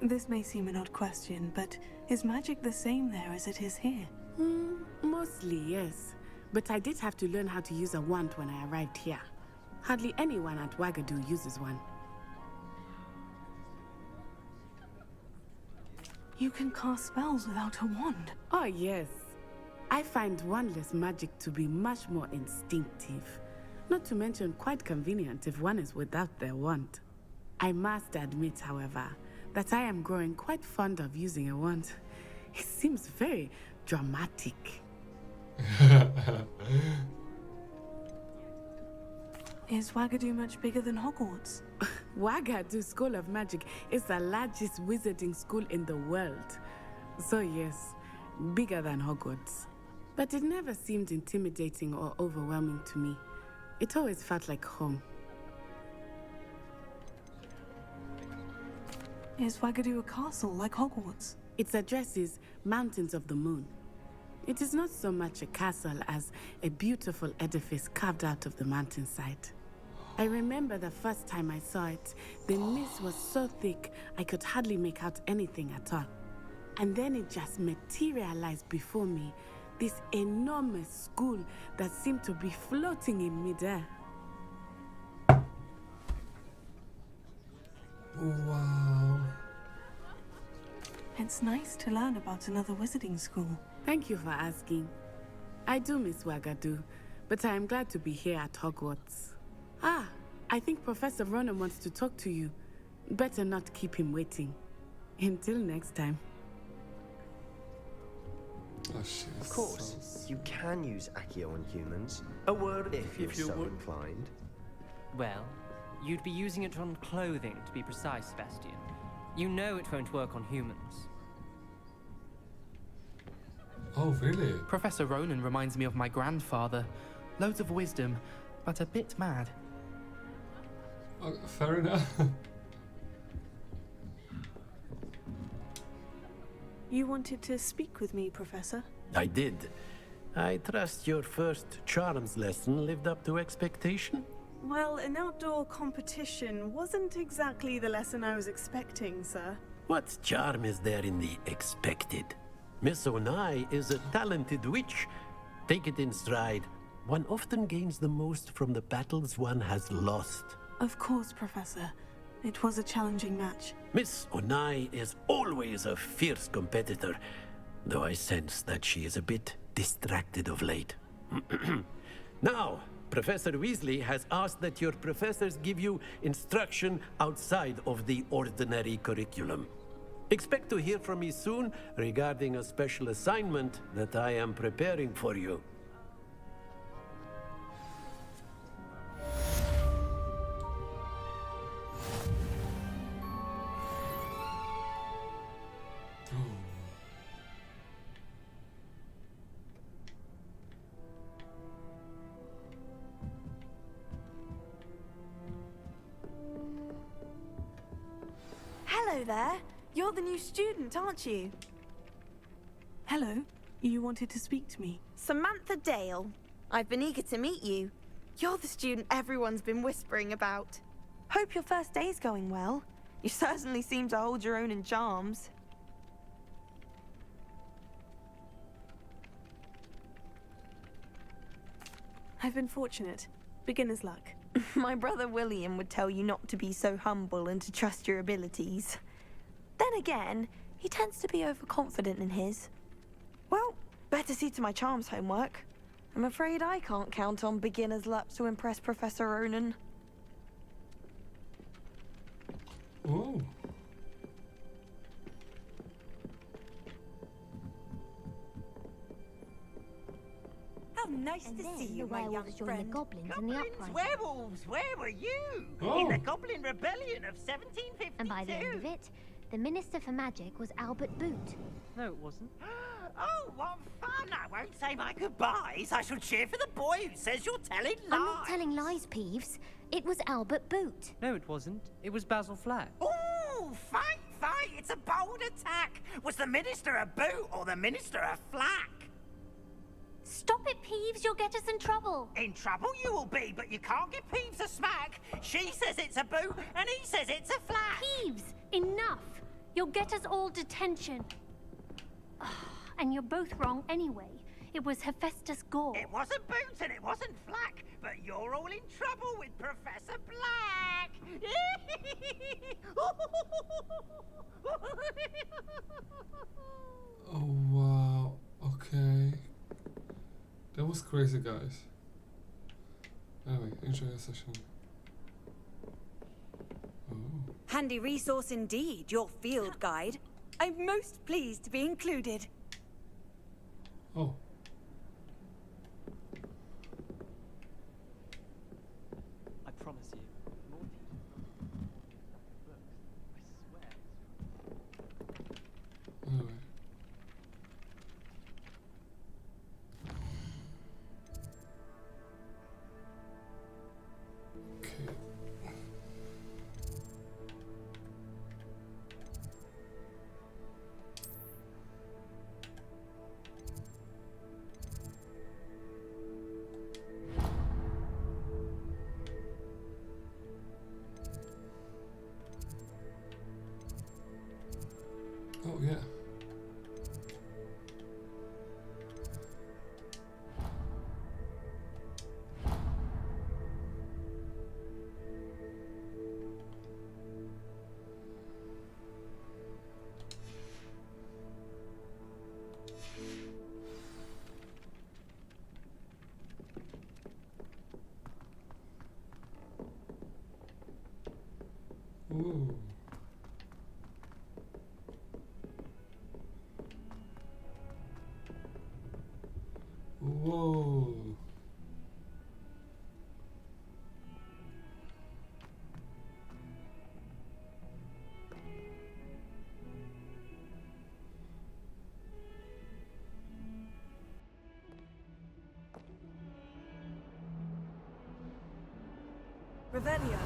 This may seem an odd question, but is magic the same there as it is here? Mostly, yes. But I did have to learn how to use a wand when I arrived here. Hardly anyone at Ouagadougou uses one. You can cast spells without a wand? Oh, yes. I find wandless magic to be much more instinctive. Not to mention quite convenient if one is without their wand. I must admit, however, that I am growing quite fond of using a wand. It seems very dramatic. Is Ouagadougou much bigger than Hogwarts? Ouagadougou School of Magic is the largest wizarding school in the world. So yes, bigger than Hogwarts. But it never seemed intimidating or overwhelming to me. It always felt like home. Is Ouagadougou a castle like Hogwarts? Its address is Mountains of the Moon. It is not so much a castle as a beautiful edifice carved out of the mountainside. I remember the first time I saw it, the mist was so thick I could hardly make out anything at all. And then it just materialized before me, this enormous school that seemed to be floating in midair. Wow. It's nice to learn about another wizarding school. Thank you for asking. I do miss Ouagadougou, but I am glad to be here at Hogwarts. Ah, I think Professor Ronan wants to talk to you. Better not keep him waiting. Until next time. Oh, shit. Of course, you can use Accio on humans. A word if you're so inclined. Well, you'd be using it on clothing, to be precise, Sebastian. You know it won't work on humans. Oh, really? Professor Ronan reminds me of my grandfather. Loads of wisdom, but a bit mad. Fair enough. You wanted to speak with me, Professor? I did. I trust your first charms lesson lived up to expectation? Well, an outdoor competition wasn't exactly the lesson I was expecting, sir. What charm is there in the expected? Miss Onai is a talented witch. Take it in stride. One often gains the most from the battles one has lost. Of course, Professor. It was a challenging match. Miss Onai is always a fierce competitor, though I sense that she is a bit distracted of late. Now, Professor Weasley has asked that your professors give you instruction outside of the ordinary curriculum. Expect to hear from me soon regarding a special assignment that I am preparing for you. Hello there. You're the new student, aren't you? Hello. You wanted to speak to me? Samantha Dale. I've been eager to meet you. You're the student everyone's been whispering about. Hope your first day's going well. You certainly seem to hold your own in charms. I've been fortunate. Beginner's luck. My brother William would tell you not to be so humble and to trust your abilities. Then again, he tends to be overconfident in his. Well, better see to my charms homework. I'm afraid I can't count on beginner's luck to impress Professor Ronan. Oh. Nice And to then see you, the my young werewolves joined friend. the goblins in the uprising. Werewolves, where were you? Oh. In the Goblin Rebellion of 1752. And by the end of it, the Minister for Magic was Albert Boot. No, it wasn't. Oh, what fun! I won't say my goodbyes. I shall cheer for the boy who says you're telling lies. I'm not telling lies, Peeves. It was Albert Boot. No, it wasn't. It was Basil Flack. Ooh, fight, fight! It's a bold attack. Was the Minister a boot or the Minister a flack? Stop it, Peeves. You'll get us in trouble. In trouble you will be, but you can't give Peeves a smack. She says it's a boot, and he says it's a flack. Peeves, enough. You'll get us all detention. And you're both wrong anyway. It was Hephaestus Gore. It wasn't Boots and it wasn't Flack, but you're all in trouble with Professor Black. Oh wow. Okay. That was crazy, guys. Anyway, enjoy your session. Oh. Handy resource indeed, your field guide. I'm most pleased to be included. Oh. I promise you, more people books. I swear. Anyway. Okay. Oh yeah. Ooh. Whoa. Revelio.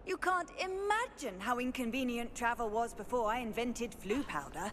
You can't imagine how inconvenient travel was before I invented flu powder.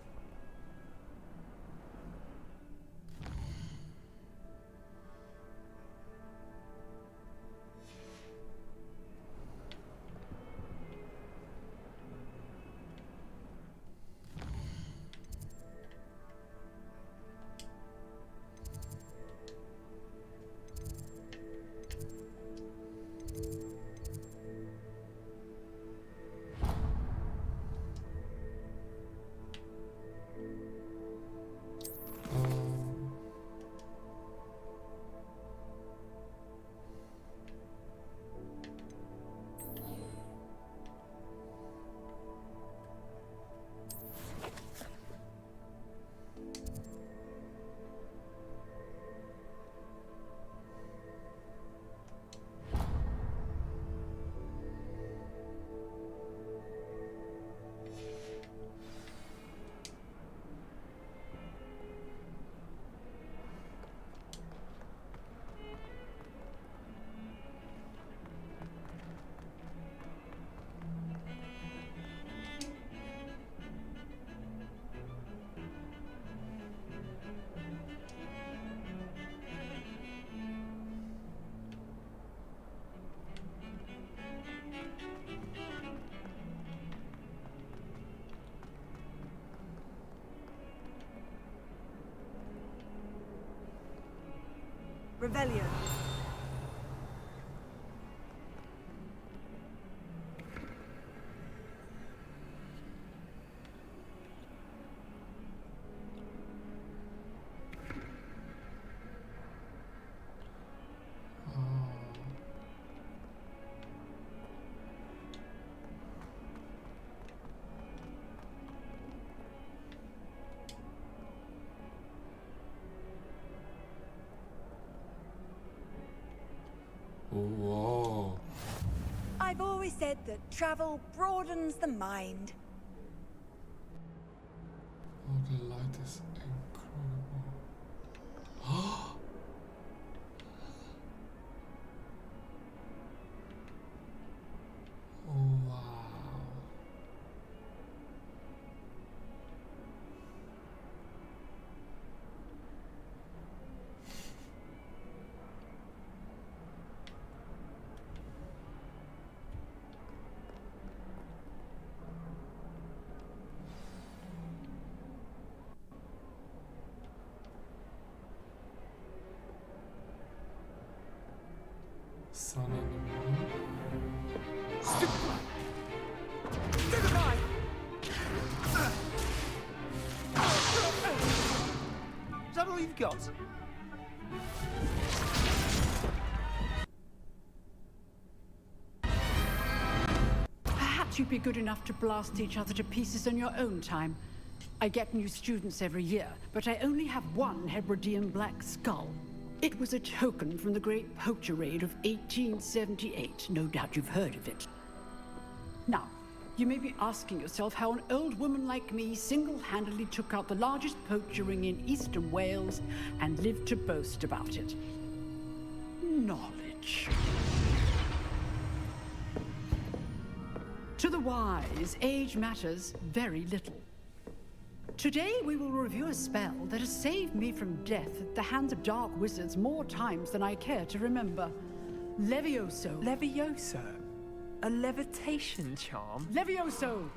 Revelio. Whoa. I've always said that travel broadens the mind. Oh, the light is incredible. Oh, wow. Sun and the moon. Is that all you've got? Perhaps you'd be good enough to blast each other to pieces in your own time. I get new students every year, but I only have one Hebridean black skull. It was a token from the Great Poacher Raid of 1878. No doubt you've heard of it. Now, you may be asking yourself how an old woman like me single-handedly took out the largest poacher ring in eastern Wales and lived to boast about it. Knowledge. To the wise, age matters very little. Today we will review a spell that has saved me from death at the hands of dark wizards more times than I care to remember. Levioso. Levioso? A levitation charm? Levioso!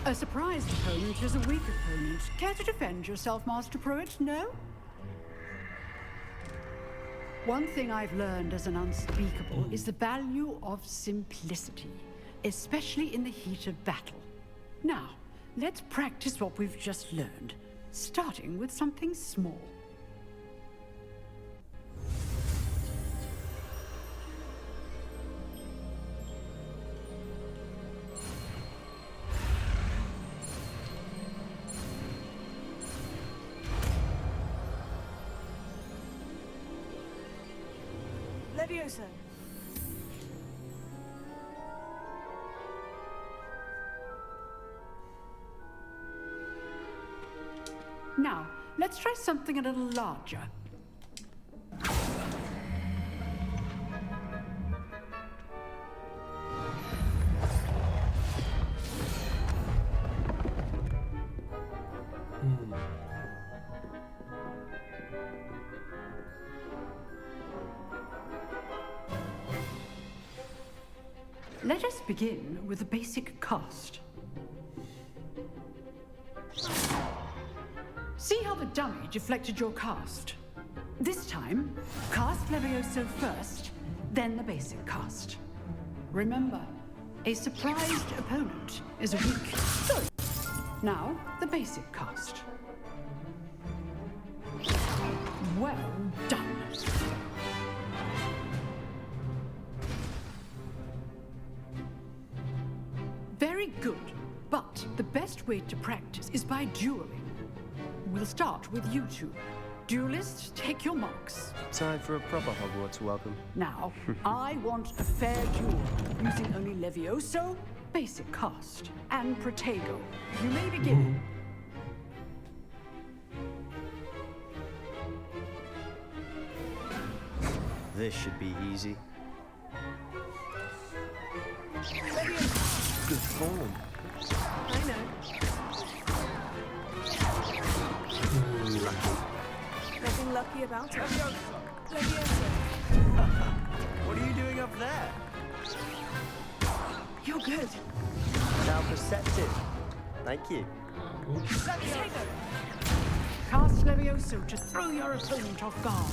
A surprised opponent is a weak opponent. Care to defend yourself, Master Pruitt? No? One thing I've learned as an unspeakable is the value of simplicity, especially in the heat of battle. Now, let's practice what we've just learned, starting with something small. Levioso. Now, let's try something a little larger. Let us begin with the basic cast. See how the dummy deflected your cast? This time, cast Levioso first, then the basic cast. Remember, a surprised opponent is a weak choice. Now, the basic cast. Well done. Very good, but the best way to practice is by dueling. We'll start with you two. Duelists, take your marks. Time for a proper Hogwarts welcome. Now, I want a fair duel, using only Levioso, basic cast, and Protego. You may begin. This should be easy. Good form. I know. Nothing lucky about it. Levioso. What are you doing up there? You're good. Now perceptive. Thank you. Cast Levioso to throw your opponent off guard.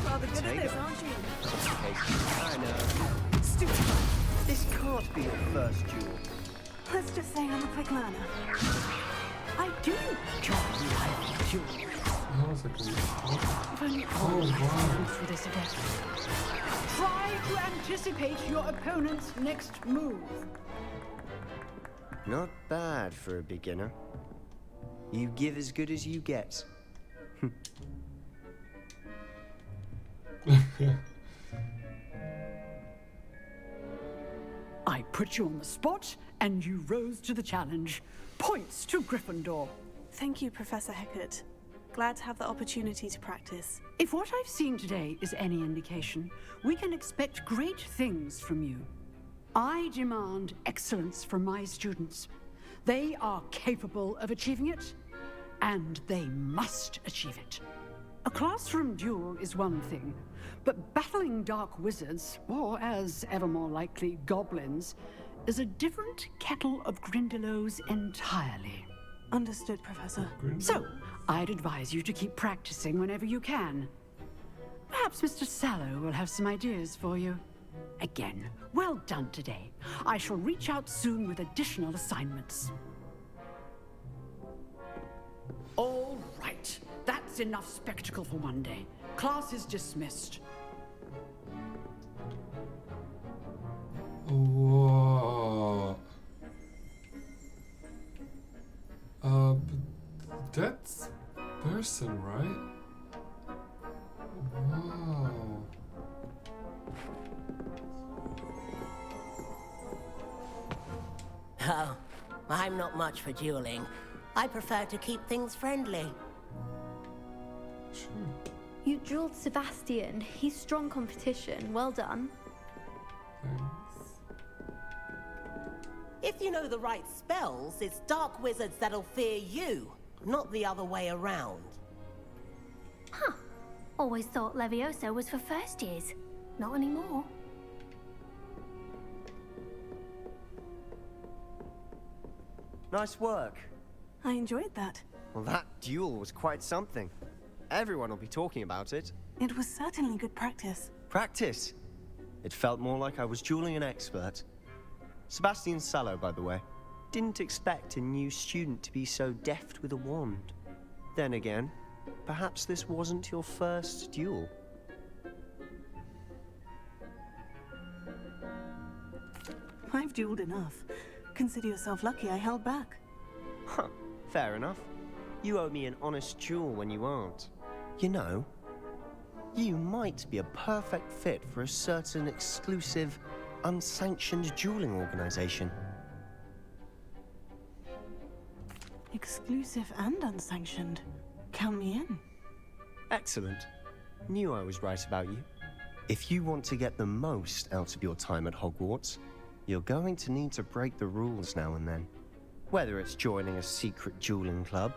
Rather good at this, aren't you? I know. Stupid. This can't be your first duel. Let's just say I'm a quick learner. I do enjoy lively duels. That was a good. If only all Oh, my wow. friends through this again. Try to anticipate your opponent's next move. Not bad for a beginner. You give as good as you get. I put you on the spot, and you rose to the challenge. Points to Gryffindor. Thank you, Professor Hecat. Glad to have the opportunity to practice. If what I've seen today is any indication, we can expect great things from you. I demand excellence from my students. They are capable of achieving it, and they must achieve it. A classroom duel is one thing, but battling dark wizards, or as ever more likely, goblins, is a different kettle of Grindylows entirely. Understood, Professor. So, I'd advise you to keep practicing whenever you can. Perhaps Mr. Sallow will have some ideas for you. Again, well done today. I shall reach out soon with additional assignments. All right. That's enough spectacle for one day. Class is dismissed. Whoa. That's person, right? Wow. Oh, I'm not much for dueling. I prefer to keep things friendly. Sure. You dueled Sebastian. He's strong competition. Well done. If you know the right spells, it's dark wizards that'll fear you, not the other way around. Huh. Always thought Levioso was for first years. Not anymore. Nice work. I enjoyed that. Well, that duel was quite something. Everyone will be talking about it. It was certainly good practice. Practice? It felt more like I was dueling an expert. Sebastian Sallow, by the way. Didn't expect a new student to be so deft with a wand. Then again, perhaps this wasn't your first duel. I've dueled enough. Consider yourself lucky I held back. Huh, fair enough. You owe me an honest duel when you aren't. You know, you might be a perfect fit for a certain exclusive, unsanctioned dueling organization. Exclusive and unsanctioned. Count me in. Excellent. Knew I was right about you. If you want to get the most out of your time at Hogwarts, you're going to need to break the rules now and then. Whether it's joining a secret dueling club,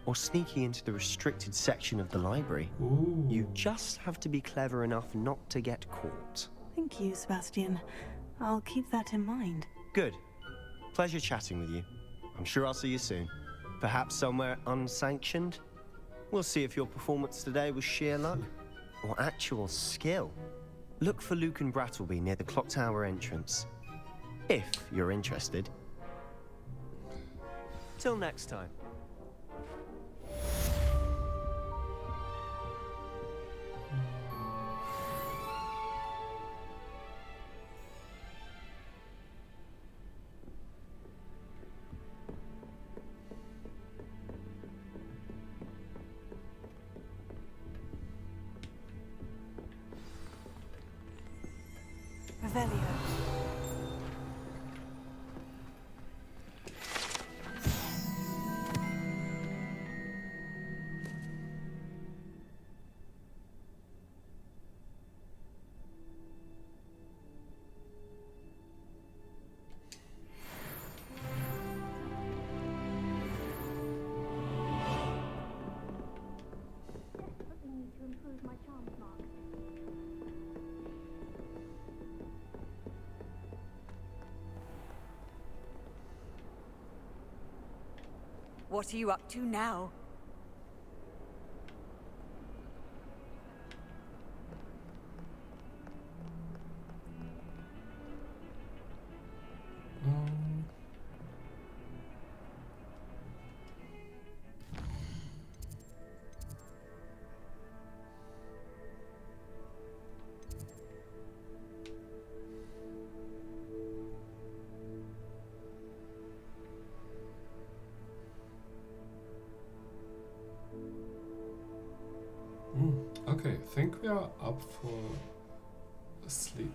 or sneaking into the restricted section of the library. Ooh. You just have to be clever enough not to get caught. Thank you, Sebastian. I'll keep that in mind. Good. Pleasure chatting with you. I'm sure I'll see you soon. Perhaps somewhere unsanctioned? We'll see if your performance today was sheer luck or actual skill. Look for Luke and Brattleby near the clock tower entrance. If you're interested. Till next time. Revelio. To improve my charms mark. What are you up to now? Okay, I think we are up for sleep.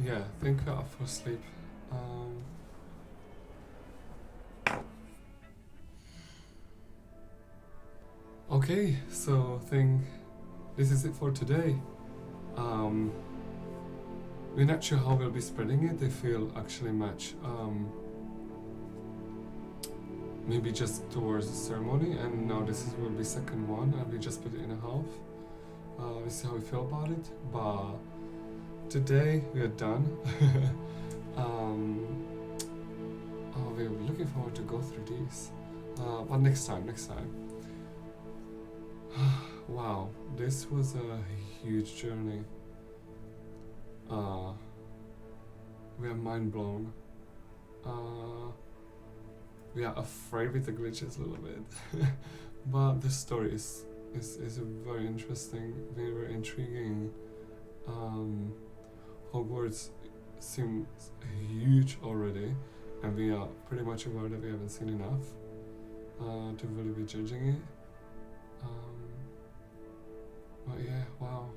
Yeah, I think we're up for sleep. Okay, so I think this is it for today. We're not sure how we'll be spreading it if we'll actually match maybe just towards the ceremony, and now this will be second one and we just put it in a half. We'll see how we feel about it, but today we are done. We're looking forward to go through these, but next time. Wow, this was a huge journey. We are mind blown. We are afraid with the glitches a little bit, but the story is very interesting, very intriguing. Hogwarts seems huge already, and we are pretty much aware that we haven't seen enough to really be judging it. But yeah, wow.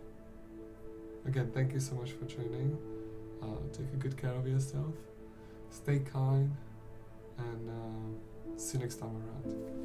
Again, thank you so much for joining. Take a good care of yourself. Stay kind, and see you next time around.